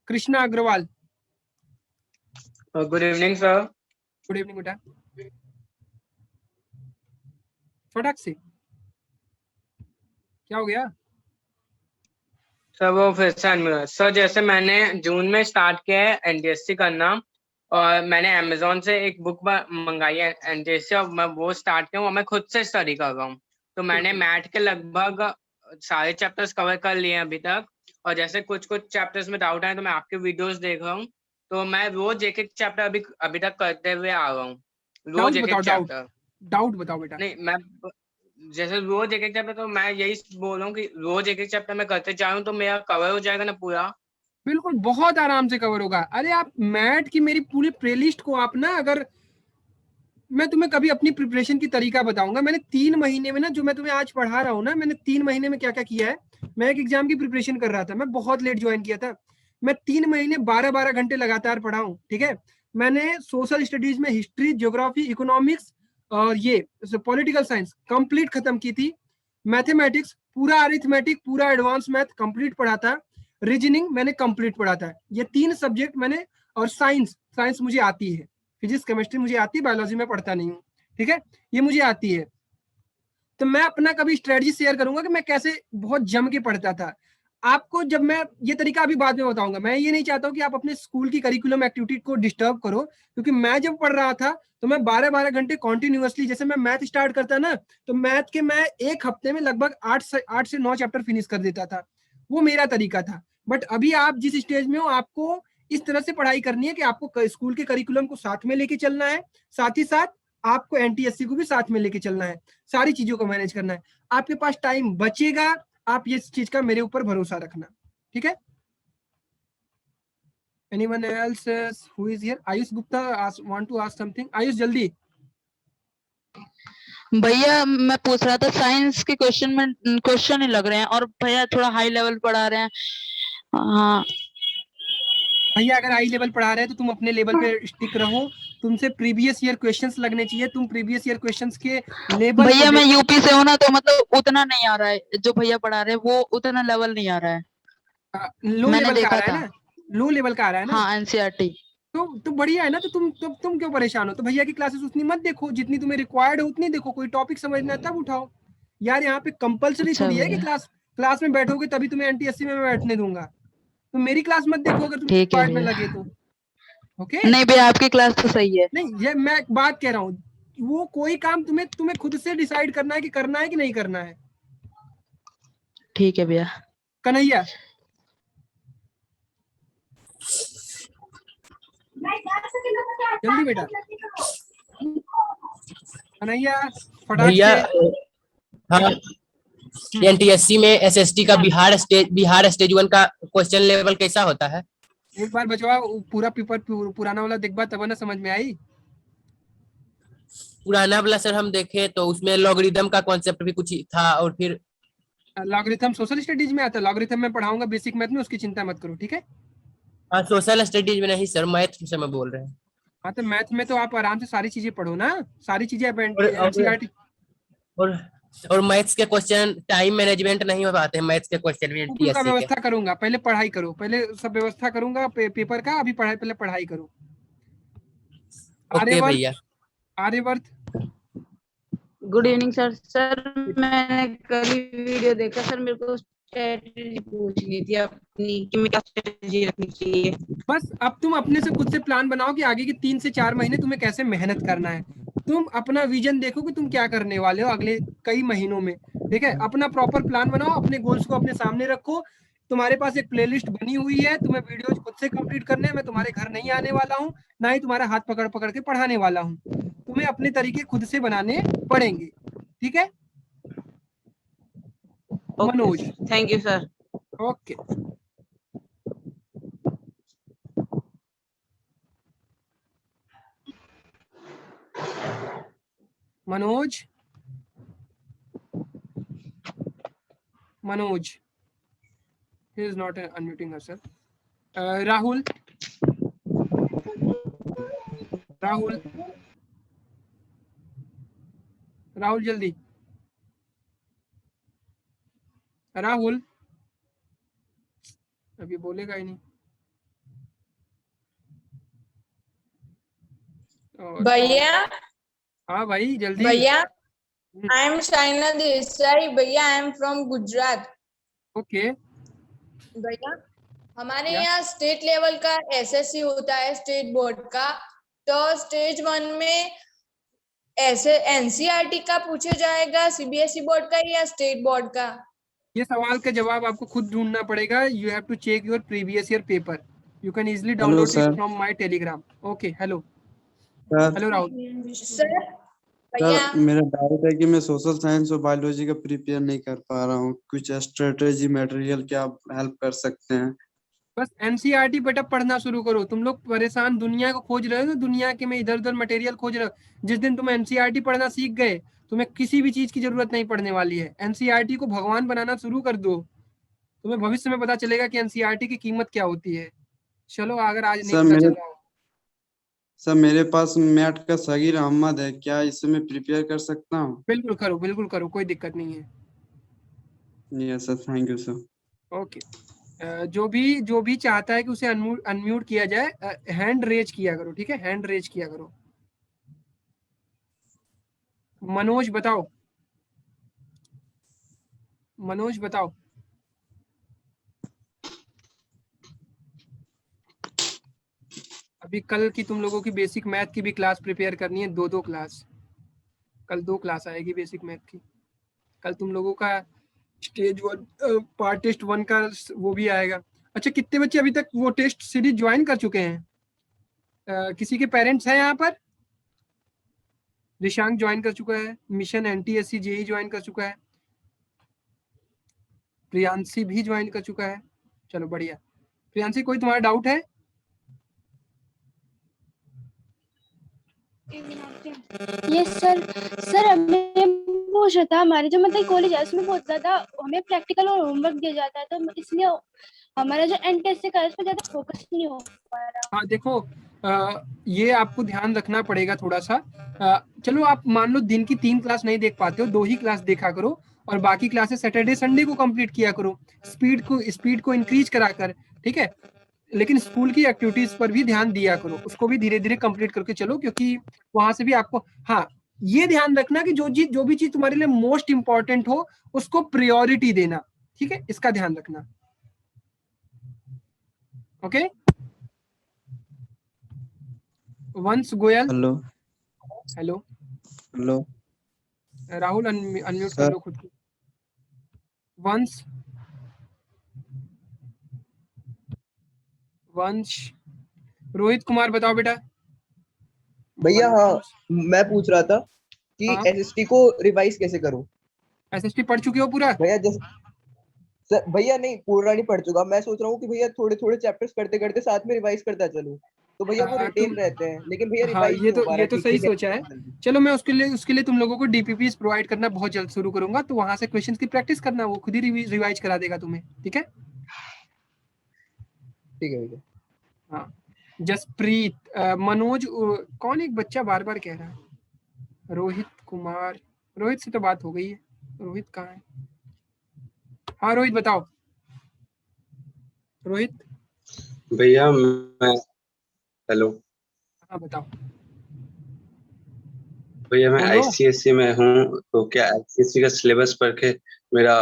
Krishna Agrawal. Good evening sir. Good evening बेटा। फटाक से क्या हो गया सर? वो फिर से सर, जैसे मैंने जून में स्टार्ट किया है एनटीएससी करना, और मैंने अमेजोन से एक बुक मंगाई है एनटीएससी, और मैं वो स्टार्ट किया हूँ और मैं खुद से स्टडी कर रहा हूँ। तो मैंने मैथ के लगभग सारे चैप्टर्स कवर कर लिए हैं अभी तक, और जैसे कुछ चैप्टर्स में डाउट आए तो मैं आपके वीडियोस देख रहा हूँ, तो मैं रोज एक एक चैप्टर अभी तक करते हुए आ रहा हूँ, रोज एक एक चैप्टर। डाउट बताओ बेटा। नहीं, मैं जैसे रोज एक एक चैप्टर, तो मैं यही बोल रहा हूँ कि रोज एक एक चैप्टर मैं करते जाऊँ तो मेरा कवर हो जाएगा ना पूरा? बिल्कुल, बहुत आराम से कवर होगा। अरे आप मैथ की मेरी पूरी प्लेलिस्ट को आप ना, अगर मैं तुम्हें कभी अपनी प्रिपरेशन की तरीका बताऊंगा। मैंने 3 महीने में ना, जो मैं तुम्हें आज पढ़ा रहा हूँ ना, मैंने 3 महीने में क्या क्या किया है। मैं एक एग्जाम की प्रिपरेशन कर रहा था, मैं बहुत लेट ज्वाइन किया था। मैं 3 महीने 12-12 घंटे लगातार पढ़ा हूँ, ठीक है। मैंने सोशल स्टडीज में हिस्ट्री, ज्योग्राफी, इकोनॉमिक्स और ये पॉलिटिकल साइंस कंप्लीट खत्म की थी। मैथमेटिक्स पूरा, अरिथमेटिक पूरा, एडवांस मैथ कंप्लीट पढ़ा था। रीजनिंग मैंने कंप्लीट पढ़ा था। ये 3 सब्जेक्ट मैंने, और साइंस मुझे आती है। फिजिक्स, केमिस्ट्री मुझे आती है, बायोलॉजी में पढ़ता नहीं हूँ, ठीक है, ये मुझे आती है। तो मैं अपना कभी स्ट्रेटजी शेयर करूंगा कि मैं कैसे बहुत जम के पढ़ता था आपको। जब मैं ये तरीका अभी बाद में बताऊंगा, मैं ये नहीं चाहता हूँ कि आप अपने स्कूल की करिकुलम एक्टिविटी को डिस्टर्ब करो, क्योंकि मैं जब पढ़ रहा था तो मैं 12-12 घंटे कॉन्टिन्यूअसली, जैसे मैं मैथ स्टार्ट करता ना, तो मैथ के मैं एक हफ्ते में लगभग 8 से 9 चैप्टर फिनिश कर देता था। वो मेरा तरीका था। बट अभी आप जिस स्टेज में हो, आपको इस तरह से पढ़ाई करनी है कि आपको स्कूल के करिकुलम को साथ में लेके चलना है, साथ ही साथ आपको एनटीएससी को भी साथ में लेके चलना है, सारी चीजों को मैनेज करना है। आपके पास टाइम बचेगा, आप ये चीज का मेरे ऊपर भरोसा रखना, ठीक है। Anyone else who is here? Ayush Gupta want to ask something? Ayush जल्दी। भैया मैं पूछ रहा था, साइंस के क्वेश्चन ही लग रहे हैं, और भैया थोड़ा हाई लेवल पढ़ा रहे हैं। हाँ भैया, अगर हाई लेवल पढ़ा रहे हैं तो तुम अपने लेवल पे स्टिक रहो। तुमसे प्रीवियस ईयर क्वेश्चंस लगने चाहिए। तुम प्रीवियस ईयर क्वेश्चंस के लेवल, भैया मैं यूपी से हूँ ना, तो मतलब उतना नहीं आ रहा है जो भैया पढ़ा रहे हैं, वो उतना लेवल नहीं आ रहा है। लो लेवल का आ रहा है ना, लो लेवल का आ रहा है ना। हाँ, एनसीईआरटी तो बढ़िया है ना। तो तुम क्यों परेशान हो? तो भैया की क्लासेस उतनी मत देखो, जितनी तुम्हें रिक्वायर्ड है उतनी देखो। कोई टॉपिक समझना है तब उठाओ यार। यहाँ पे कंपलसरी थोड़ी है कि क्लास में बैठोगे तभी तुम्हें एनटीएससी में मैं बैठने दूंगा। तो मेरी क्लास मत देखो अगर तुम रिक्वायर्ड में लगे तो। ओके नहीं भैया, आपकी क्लास तो सही है। नहीं, ये मैं बात कह रहा हूँ, वो कोई काम तुम्हें खुद से डिसाइड करना है कि करना है कि नहीं करना है। ठीक है भैया। कन्हैया, जल्दी बेटा। कन्हैया फटाफट भैया। हाँ, एनटीएससी में एसएसटी का बिहार स्टेज 1 का क्वेश्चन लेवल कैसा होता है? एक बार बचवा पूरा पेपर पुराना वाला देख तब ना समझ में आई। पुराना वाला सर हम देखे तो उसमें लॉगरिथम का कॉन्सेप्ट भी कुछ था, और फिर लॉगरिथम सोशल स्टडीज में आता है। लॉगरिथम में पढ़ाऊंगा बेसिक मैथ में, उसकी चिंता मत करो, ठीक है। हाँ, सोशल स्टडीज में नहीं सर, मैथ से मैं बोल रहे हैं। हाँ, तो मैथ में तो आप आराम से सारी चीजें पढ़ो ना, सारी चीजें एनसीईआरटी। और मैथ्स के क्वेश्चन टाइम मैनेजमेंट नहीं हो पाते हैं। मैथ्स के क्वेश्चन भी का व्यवस्था करूंगा, पहले पढ़ाई करो, पहले सब व्यवस्था करूंगा पेपर का। अभी पहले पढ़ाई करो। ओके भैया। Aryavart. Good evening sir. Sir मैंने कल ही वीडियो देखा सर, मेरे को स्ट्रेटजी पूछनी थी अपनी कि मैं क्या स्ट्रेटजी रखनी चाहिए। बस अब तुम अपने से खुद से प्लान बनाओ कि आगे के 3 से 4 महीने तुम्हें कैसे मेहनत करना है। तुम अपना विजन देखो कि तुम क्या करने वाले हो अगले कई महीनों में, ठीक है। अपना प्रॉपर प्लान बनाओ, अपने गोल्स को अपने सामने रखो। तुम्हारे पास एक प्लेलिस्ट बनी हुई है, तुम्हें वीडियोज खुद से कंप्लीट करने हैं, मैं तुम्हारे घर नहीं आने वाला हूँ, ना ही तुम्हारा हाथ पकड़ पकड़ के पढ़ाने वाला हूँ, तुम्हें अपने तरीके खुद से बनाने पड़ेंगे, ठीक है? Manoj, thank you sir. Okay. Manoj, Manoj, he is not unmuting herself. Rahul, Rahul जल्दी। राहुल अभी बोलेगा ही नहीं। भैया, हाँ भाई जल्दी। भैया, I am Shaina Desai, भैया I am from Gujarat. Okay. भैया हमारे यहाँ स्टेट लेवल का एसएससी होता है, स्टेट बोर्ड का, तो स्टेज 1 में ऐसे एनसीईआरटी का पूछा जाएगा, सीबीएसई बोर्ड का या स्टेट बोर्ड का? ये सवाल का जवाब आपको खुद ढूंढना पड़ेगा। You have to check your previous year paper, you can easily download it from my Telegram. Okay, hello hello Rahul. Sir मेरा डाउट है कि मैं सोशल साइंस और बायोलॉजी का प्रिपेयर नहीं कर पा रहा हूँ, कुछ स्ट्रेटेजी मटेरियल क्या आप हेल्प कर सकते हैं? बस एनसीईआरटी बेटा पढ़ना शुरू करो। तुम लोग परेशान दुनिया को खोज रहे हो, दुनिया के में इधर उधर मटेरियल खोज रहे हो। जिस दिन तुम एनसीईआरटी पढ़ना सीख गए, तुम्हें किसी भी चीज की जरूरत नहीं पड़ने वाली है। एनसीईआरटी को भगवान बनाना शुरू कर दो, तुम्हें भविष्य में पता चलेगा कि एनसीईआरटी की कीमत क्या होती है। चलो, अगर आज नहीं पता चल रहा हो। सर मेरे पास मैट का सगीर अहमद है, क्या इससे मैं प्रिपेयर कर सकता हूँ? बिल्कुल करो, बिल्कुल करो, कोई दिक्कत नहीं है। Yes sir, thank you sir. Okay. जो भी चाहता है कि उसे अनम्यूट किया जाए, हैंड रेज किया करो, ठीक है? हैंड रेज किया करो। मनोज बताओ, मनोज बताओ। अभी कल की तुम लोगों की बेसिक मैथ की भी क्लास प्रिपेयर करनी है, 2 क्लास। कल 2 क्लास आएगी बेसिक मैथ की। कल तुम लोगों का स्टेज 1 पार्ट टेस्ट 1 का वो भी आएगा। अच्छा, कितने बच्चे अभी तक वो टेस्ट सीरीज ज्वाइन कर चुके हैं? किसी के पेरेंट्स हैं यहाँ पर? रिशांक ज्वाइन कर चुका है, मिशन एनटीएससी जेई ज्वाइन कर चुका है, प्रियांशी भी ज्वाइन कर चुका है। चलो बढ़िया। प्रियांशी, कोई तुम्हारा डाउट है? Yes sir. सर हमें पूछ रहा था, हमारे जो मतलब कॉलेज है उसमें बहुत ज्यादा हमें प्रैक्टिकल और होमवर्क दिया जाता है, तो इसलिए हमारा जो एनटीएससी का है उस पर ज्यादा फोकस नहीं हो पा रहा। हाँ देखो, ये आपको ध्यान रखना पड़ेगा थोड़ा सा। चलो, आप मान लो दिन की 3 क्लास नहीं देख पाते हो, 2 ही क्लास देखा करो और बाकी क्लासेस सैटरडे संडे को कंप्लीट किया करो, स्पीड को इंक्रीज कराकर, ठीक है? लेकिन स्कूल की एक्टिविटीज पर भी ध्यान दिया करो, उसको भी धीरे धीरे कंप्लीट करके चलो, क्योंकि वहां से भी आपको, हाँ ये ध्यान रखना कि जो भी चीज तुम्हारे लिए मोस्ट इंपॉर्टेंट हो उसको प्रायोरिटी देना, ठीक है? इसका ध्यान रखना। ओके। वंश Goyal. Hello hello hello. Rahul unmute कर लो खुद को। वंश रोहित कुमार बताओ बेटा। भैया हाँ, मैं पूछ रहा था कि एसएसटी को रिवाइज कैसे करूं? एसएसटी पढ़ चुके हो पूरा? भैया सर भैया नहीं, पूरा नहीं पढ़ चुका। मैं सोच रहा हूँ कि भैया थोड़े थोड़े चैप्टर्स करते करते साथ में रिवाइज करता चलूं, तो भैया वो रिटेन रहते हैं, लेकिन भैया रिवाइज ये तो सही सोचा है। चलो, मैं उसके लिए तुम लोगों को डीपीपीस प्रोवाइड करना बहुत जल्द शुरू करूंगा, तो वहां से क्वेश्चंस की प्रैक्टिस करना, वो खुद ही रिवाइज करा देगा तुम्हें, ठीक है? ठीक है भैया। हाँ, जसप्रीत, मनोज, कौन एक बच्चा बार बार कह रहा है? रोहित कुमार, रोहित से तो बात हो गई है। रोहित कहाँ है? हाँ रोहित बताओ। रोहित भैया मैं, हेलो हाँ बताओ भैया, मैं आईसीएससी में हूँ, तो क्या आईसीएससी का सिलेबस पढ़ के मेरा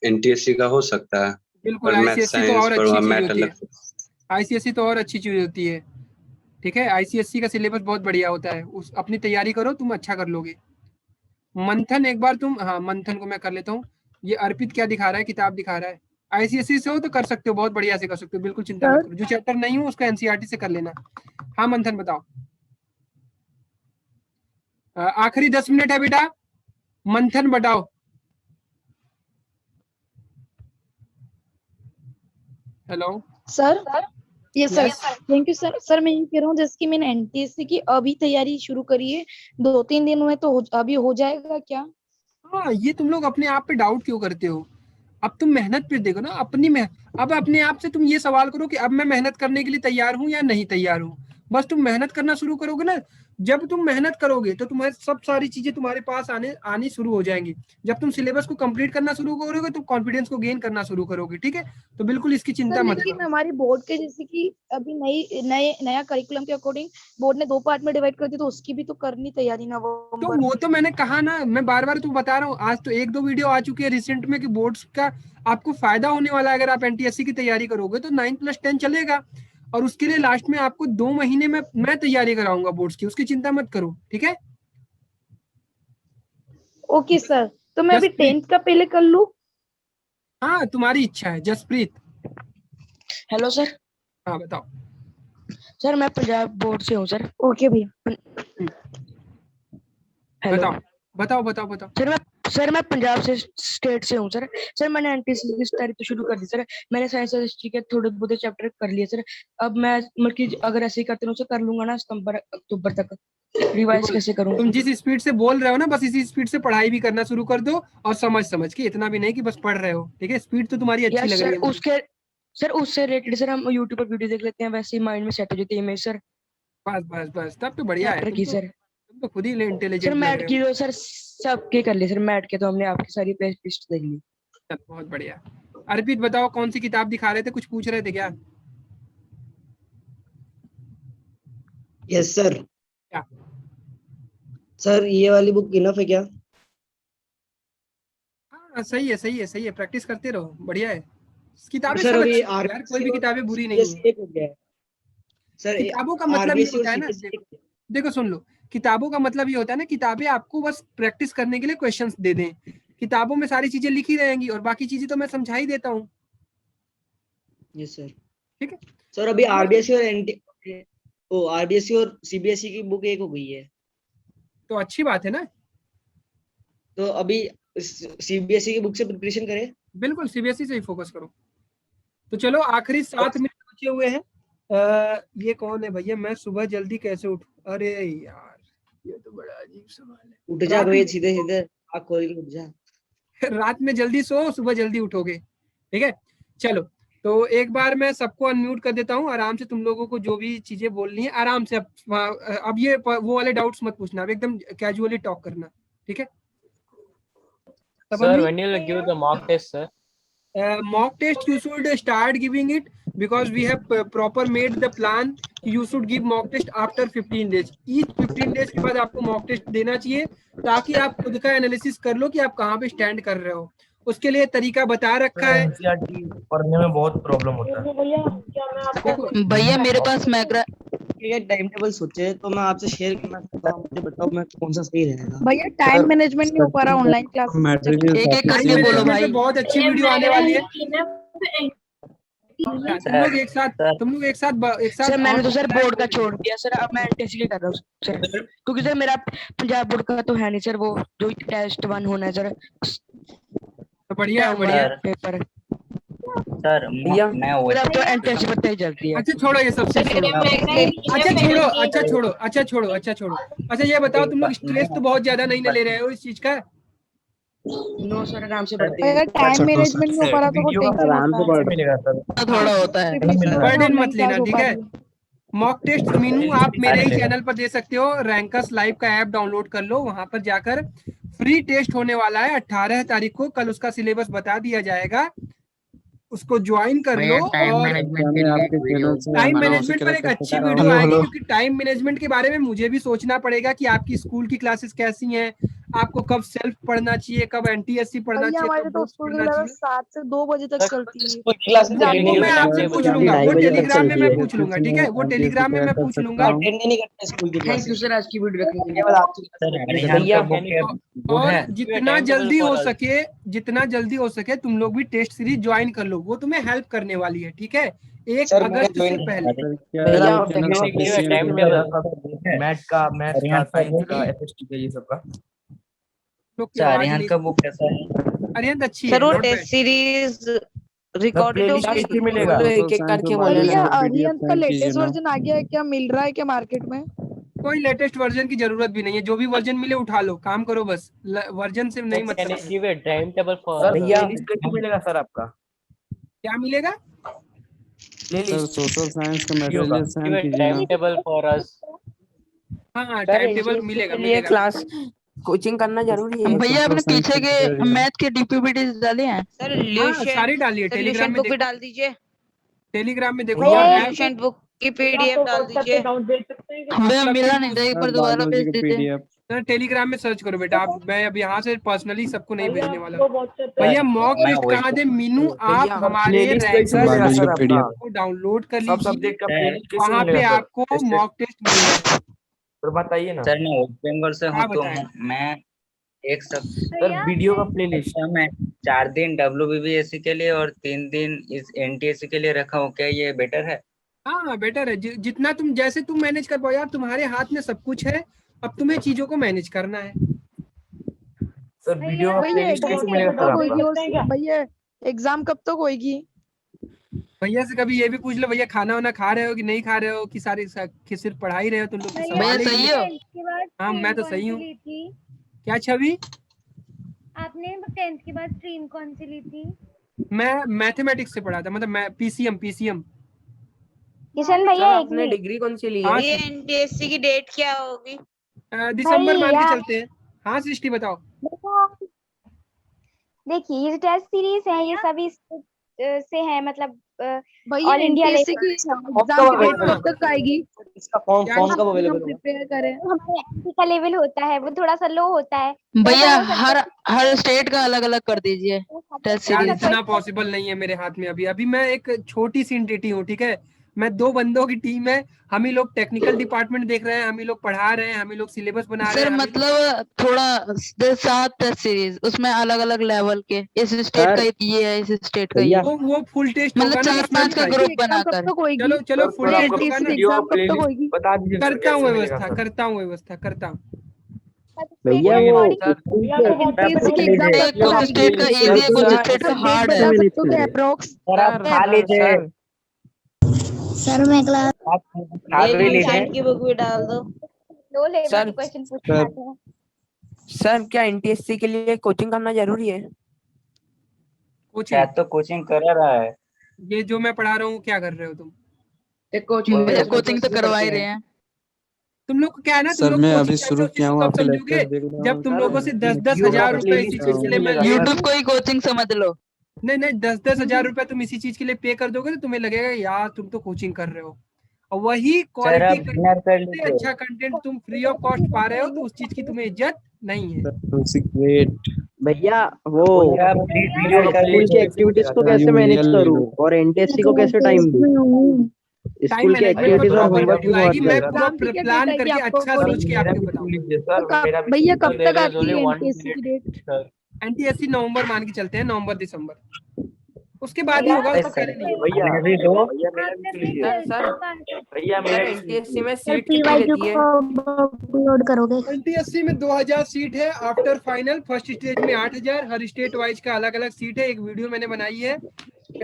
एनटीएससी का हो सकता है? बिल्कुल, मैथ आईसीएससी तो साइंस और अच्छी पढ़ूंगा, चीज मैथ होती है। अलग से। आईसीएससी तो और अच्छी चीज होती है, ठीक है? आईसीएससी का सिलेबस बहुत बढ़िया होता है, उस अपनी तैयारी करो, तुम अच्छा कर लोगे। मंथन एक बार तुम, हाँ मंथन को मैं कर लेता हूँ। ये अर्पित क्या दिखा रहा है? किताब दिखा रहा है। ICSE से हो तो कर सकते हो, बहुत बढ़िया से कर सकते हो, बिल्कुल चिंता मत करो। जो चैप्टर नहीं हो उसका NCERT से कर लेना। हाँ मंथन बताओ। आखिरी 10 मिनट है बेटा, मंथन बताओ। Hello sir. ये sir, thank you sir. Sir मैं ये कह रहा हूँ जैसे कि मैंने NTSC की अभी तैयारी शुरू करी है, 2-3 दिन हुए, तो अभी हो जाएगा क्या? हाँ, ये तुम लोग अपने आप पे डाउट क्यों करते हो? अब तुम मेहनत पे देखो ना, अब अपने आप से तुम ये सवाल करो कि अब मैं मेहनत करने के लिए तैयार हूँ या नहीं तैयार हूँ। बस तुम मेहनत करना शुरू करोगे ना, जब तुम मेहनत करोगे तो तुम्हारी सब सारी चीजें तुम्हारे पास आनी शुरू हो जाएंगी। जब तुम सिलेबस को कंप्लीट करना शुरू करोगे तो कॉन्फिडेंस को गेन करना शुरू करोगे। ठीक है, तो बिल्कुल इसकी चिंता मत लेकिन करो। हमारी बोर्ड के जैसे कि अभी नया करिकुलम के अकॉर्डिंग बोर्ड ने 2 पार्ट में डिवाइड कर दी, तो उसकी भी तो करनी तैयारी नवंबर। तो वो तो मैंने कहा ना, मैं बार बार तो बता रहा हूँ, आज तो 1-2 वीडियो आ चुकी है रिसेंट में कि बोर्ड्स का आपको फायदा होने वाला है। अगर आप NTSC की तैयारी करोगे तो 9+10 चलेगा, और उसके लिए लास्ट में आपको 2 महीने में मैं तैयारी कराऊंगा बोर्ड्स की, उसकी चिंता मत करो। ठीक है, ओके सर। तो मैं अभी 10th का पहले कर लूं? हाँ तुम्हारी इच्छा है। जसप्रीत। Hello sir. हाँ बताओ। सर मैं पंजाब बोर्ड से हूँ सर। ओके भैया। बताओ। सर मैं पंजाब से स्टेट से हूँ सर। सर मैंने NTSC की तैयारी तो शुरू कर दी सर। मैंने साइंस और हिस्ट्री के थोड़े बहुत चैप्टर कर लिए सर। अब मैं मतलब कि अगर ऐसे ही करते रहूँ कर लूंगा ना सितंबर अक्टूबर तक। रिवाइज कैसे करूँ? तुम जिस स्पीड से बोल रहे हो ना, बस इसी स्पीड से पढ़ाई भी करना शुरू कर दो, और समझ के, इतना भी नहीं कि बस पढ़ रहे हो। ठीक है, स्पीड तो तुम्हारी अच्छी लग रही है। उससे रिलेटेड सर हम यूट्यूब पर वीडियो देख लेते हैं, वैसे ही माइंड में सेट हो जाती है इमेज सर। बस तब तो बढ़िया है। तुम तो खुद ही इंटेलिजेंट सर मैट की तो सर सबके कर लिए सर। मैट के तो हमने आपकी सारी प्लेलिस्ट देख ली। बहुत बढ़िया। अर्पित बताओ, कौन सी किताब दिखा रहे थे, कुछ पूछ रहे थे क्या? Yes sir. क्या सर ये वाली बुक इनफ है क्या? हाँ सही है, प्रैक्टिस करते रहो, बढ़िया है। किताबें सर सब अभी अच्छी हैं यार, कोई भी किताबें बुरी नहीं है। सर किताबों का मतलब ये होता है ना, देखो सुन लो, किताबों का मतलब ये होता है ना, किताबें आपको बस प्रैक्टिस करने के लिए क्वेश्चंस दे दें। किताबों में सारी चीजें लिखी रहेंगी और बाकी चीजें तो मैं समझा ही देता हूँ। Yes sir. ठीक है सर अभी RBSE और CBSE की बुक एक हो गई है, तो अच्छी बात है ना। तो अभी CBSE की बुक से प्रिपरेशन करें? बिल्कुल CBSE से ही फोकस करो। तो चलो आखिरी 7 मिनट बचे हुए हैं। ये कौन है भैया? मैं सुबह जल्दी कैसे उठूं? अरे यार ये तो बड़ा अजीब सवाल है। उठ जा भैया, सीधे आँख खोल के उठ जा। रात में जल्दी सो, सुबह जल्दी उठोगे। ठीक है, चलो तो एक बार मैं सबको अनम्यूट कर देता हूँ। आराम से तुम लोगों को जो भी चीजें बोलनी है आराम से, अब ये वो वाले डाउट्स मत पूछना, अब एकदम कैजुअली टॉक करना। ठीक है sir, when you will give the mock test sir? Mock test you should start giving it because we have proper made the plan. You should give mock test after 15 days. Each 15 days के बाद आपको mock test देना चाहिए, ताकि आप खुद का analysis कर लो कि आप कहाँ पे स्टैंड कर रहे हो। उसके लिए तरीका बता रखा है। पढ़ने में बहुत प्रॉब्लम होता है। भैया मेरे पास टाइम टेबल सोचे तो मैं आपसे शेयर करना चाहता हूँ, मुझे बताओ मैं कौन सा सही रहेगा। भैया टाइम मैनेजमेंट नहीं हो पा रहा ऑनलाइन क्लास। एक करके बोलो भाई। बहुत अच्छी वीडियो आने वाली है। तुम लोग एक साथ सर मैंने तो सर बोर्ड का छोड़ दिया सर। अब मैं NTSC कर रहा हूँ सर, क्योंकि सर मेरा पंजाब बोर्ड का तो है नहीं सर, वो जो टेस्ट 1 होना है सर। तो बढ़िया पेपर सर मेरा तो NTSC पर तेज चलती है। अच्छा छोड़ो ये सब चीज छोड़ो। अच्छा ये बताओ, तुम लोग स्ट्रेस तो बहुत ज्यादा नहीं ले रहे हो इस चीज का? नो सर, आराम से पढ़ते हैं। अगर टाइम मैनेजमेंट नहीं हो पा रहा तो आराम से पढ़। थोड़ा होता है, बर्डन मत लेना। ठीक है, मॉक टेस्ट मीनू आप मेरे ही चैनल पर दे सकते हो। रैंकर्स लाइव का ऐप डाउनलोड कर लो, वहां पर जाकर फ्री टेस्ट होने वाला है 18 तारीख को। कल उसका सिलेबस बता दिया जाएगा, उसको ज्वाइन कर लो। और टाइम मैनेजमेंट पर एक अच्छी वीडियो आएगी, क्योंकि टाइम मैनेजमेंट के बारे में मुझे भी सोचना पड़ेगा कि आपकी स्कूल की क्लासेस कैसी हैं, आपको कब सेल्फ पढ़ना चाहिए, कब एनटीएससी पढ़ना भैया चाहिए, हमारे कब तो बोर्ड्स स्कूल की पढ़ना क्लास चाहिए, 7 से 2 बजे तक चलती है। वो मैं आपसे पूछ लूंगा, वो टेलीग्राम में मैं पूछ लूंगा, ठीक है, वो टेलीग्राम में मैं पूछ लूंगा। अटेंड नहीं करते स्कूल की थैंक यू सर आज की वीडियो देखने के लिए। केवल आपकी भैया और जितना जल्दी हो सके, जितना जल्दी हो सके तुम लोग भी टेस्ट सीरीज ज्वाइन कर लो, वो तुम्हें हेल्प करने वाली है, ठीक है, 1 अगस्त से पहले। मैथ का साइंस का एसएसटी का ये सब का अरिहंत का बुक कैसा है? अरिहंत अच्छी सर है, वो not test bad। Series recorded होगी? मिलेगा एक एक करके बोले भैया ना। अरिहंत का लेटेस्ट वर्जन आ गया है क्या, मिल रहा है क्या मार्केट में? कोई लेटेस्ट वर्जन की जरूरत भी नहीं है, जो भी वर्जन मिले उठा लो, काम करो बस, वर्जन से नहीं मतलब है। टाइम टेबल सर भैया प्लेलिस्ट कैसे मिलेगा सर आपका? क्या मिलेगा? सर सोशल साइंस का वीडियो का मटेरियल सेंड कीजिए ना। Time table for us. हाँ टाइम टेबल मिलेगा, मिलेगा। क्लास कोचिंग करना जरूरी है। भैया आपने पीछे के मैथ के डीपीपीटी डाले हैं? सर हाँ सारी डालिए, टेलीग्राम में बुक भी देखो, डाल दीजिए। टेलीग्राम में देखो। भैया और ल्यूसेंट बुक की पीडीएफ डाल दीजिए। भैया मिला नहीं था, एक बार दोबारा भेज दीजिए। सर टेलीग्राम में सर्च करो बेटा, आप मैं अब यहाँ से पर्सनली सबको नहीं भेजने वाला। भैया मॉक टेस्ट कहाँ दे मीनू, आप हमारे रैंकर को डाउनलोड कर सब लीजिए, सब्जेक्ट का प्लेलिस्ट कैसे वहाँ पे मिलेगा सर? आपको मॉक टेस्ट मिलेगा। सर बताइए ना सर मैं वेस्ट बंगाल से हूँ, तो बताएं? मैं एक सर वीडियो का प्लेलिस्ट सप्ताह में 4 दिन WBBSC के लिए और 3 दिन इस NTSC के लिए रखा हूँ, क्या ये बेटर है? हाँ बेटर है, जितना तुम जैसे तुम मैनेज कर पाओ यार, तुम्हारे हाथ में सब कुछ है, अब तुम्हें चीजों को मैनेज करना है। सर वीडियो का प्लेलिस्ट कैसे मिलेगा सर आपका? भैया एग्जाम कब तक होएगी? भैया से कभी ये भी पूछ लो, भैया खाना वाना खा रहे हो कि नहीं खा रहे हो, कि सारी कि सिर्फ पढ़ाई रहे हो तुम लोग? भैया सही हो? हाँ मैं तो सही हूँ। क्या छवि? आपने 10th के बाद स्ट्रीम कौन सी ली थी? मैं मैथमेटिक्स से पढ़ा था, मतलब मैं पीसीएम। किशन भैया एक आपने डिग्री कौन सी ली हाँ, है? ये NTSC की डेट क्या होगी? दिसंबर मान के भैया। चलते हैं। हाँ सृष्टि बताओ। देखिए ये टेस्ट सीरीज है, ये सभी से है, मतलब भैया ऑल इंडिया NTSC की एग्जाम की डेट कब तक आएगी? इसका फॉर्म कब अवेलेबल होगा? प्रिपेयर करें। हमारे एमपी का लेवल होता है, वो थोड़ा सा लो होता है। भैया हर स्टेट का अलग अलग कर दीजिए टेस्ट यार सीरीज। इतना पॉसिबल नहीं है मेरे हाथ में अभी मैं एक छोटी सी एंटिटी हूँ, ठीक है, मैं 2 बंदों की टीम है, हम ही लोग टेक्निकल डिपार्टमेंट देख रहे हैं, हम ही लोग पढ़ा रहे हैं, हम ही लोग सिलेबस बना रहे सर हैं। मतलब थोड़ा 7 टेस्ट सीरीज, उसमें अलग अलग लेवल के, इस स्टेट का ये है, इस स्टेट का ये, वो फुल टेस्ट मतलब होगा ना, 4-5 का ग्रुप बनाकर। चलो फुल टेस्ट होगा ना, एग्जाम कब तक होगी? बता दीजिए सर, करता हूँ कैसे मिलेगा व्यवस्था, सर? करता हूँ। भैया वो NTSC की एग्जाम एक कुछ स्टेट का इजी है, कुछ स्टेट का हार्ड है। बता सकते हो क्या अप्रोक्स? सर आप खा लीजिए। सर मैं क्लास आप खा भी लीजिए। की बुक भी डाल दो। लो लेवल सर, के क्वेश्चन पूछे जाते हैं। सर क्या NTSC के लिए कोचिंग करना जरूरी है? शायद तो कोचिंग कर रहा है। ये जो मैं पढ़ा रहा हूँ क्या कर रहे हो तुम? कोचिंग तो करवा ही रहे हैं। तुम लोग को क्या है ना, तुम सर लोग मैं कोचिंग अभी शुरू किया हूँ, कब आपके समझोगे लेक्चर देख रहा जब हूँ। तुम लोगों से 10-10 हजार रुपए इसी चीज के लिए मैं यूट्यूब को ही कोचिंग समझ लो। नहीं 10-10 हजार रुपए तुम इसी चीज के लिए पे कर दोगे तो तुम्हें लगेगा यार तुम तो कोचिंग कर रहे हो, और वही क्वालिटी कंटेंट, अच्छा कंटेंट तुम फ्री ऑफ कॉस्ट पा रहे हो, तो उस चीज की तुम्हें इज्जत नहीं है। भैया वो स्कूल की एक्टिविटीज को कैसे मैनेज करूँ और NTSC को कैसे टाइम दूँ? स्कूल की एक्टिविटीज और होमवर्क भी बहुत मैं है। पूरा प्लान करके अच्छा सोच के आपको बताऊंगा। भैया कब तक आती है NTSC की डेट? NTSC नवंबर मान के चलते हैं, नवंबर दिसंबर, उसके बाद ही होगा, उसका पहले नहीं होगा। भैया मेरा NTSC में सीट कितनी रहती है? अपलोड करोगे? NTSC में 2000 सीट है आफ्टर फाइनल, फर्स्ट स्टेज में 8000, हर स्टेट वाइज का अलग अलग सीट है। एक वीडियो मैंने बनाई है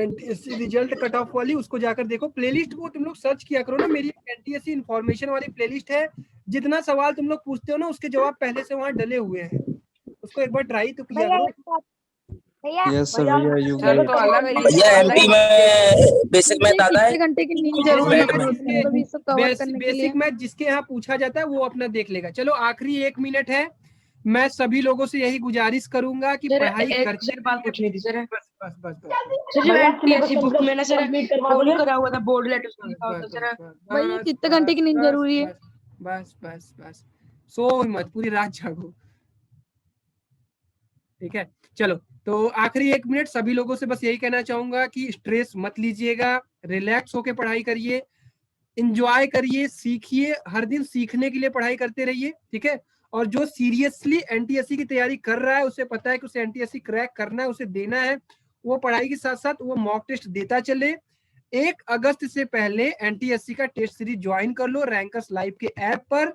NTSC रिजल्ट कट ऑफ वाली, उसको जाकर देखो। प्लेलिस्ट को तुम लोग सर्च किया करो ना, मेरी NTSC इन्फॉर्मेशन वाली प्लेलिस्ट है, जितना सवाल तुम लोग पूछते हो ना उसके जवाब पहले से वहाँ डले हुए हैं, उसको एक बार ट्राई तो किया करो। यस सर भैया यू भैया एमपी में बेसिक मैथ आता है? घंटे की नींद जरूरी है सभी सब कवर करने के लिए। बेसिक मैथ जिसके यहाँ पूछा जाता है वो अपना देख लेगा। चलो आखिरी 1 मिनट है, मैं सभी लोगों से यही गुजारिश करूंगा कि पढ़ाई करके बात पूछनी थी सर। बस NTSC बुक में ना सर कवर करा हुआ था, बोर्ड लेटर्स में लिखा होता सर। भैया कितने घंटे की नींद जरूरी है? बस सो मत, पूरी रात जागो। ठीक है, चलो तो आखिरी 1 मिनट सभी लोगों से बस यही कहना चाहूंगा कि स्ट्रेस मत लीजिएगा, रिलैक्स होके पढ़ाई करिए, एंजॉय करिए, सीखिए, हर दिन सीखने के लिए पढ़ाई करते रहिए, ठीक है। और जो सीरियसली एनटीएससी की तैयारी कर रहा है, उसे पता है कि उसे एनटीएससी क्रैक करना है, उसे देना है, वो पढ़ाई के साथ साथ वो मॉक टेस्ट देता चले। 1 अगस्त से पहले एनटीएससी का टेस्ट सीरीज ज्वाइन कर लो रैंकर्स लाइव के ऐप पर।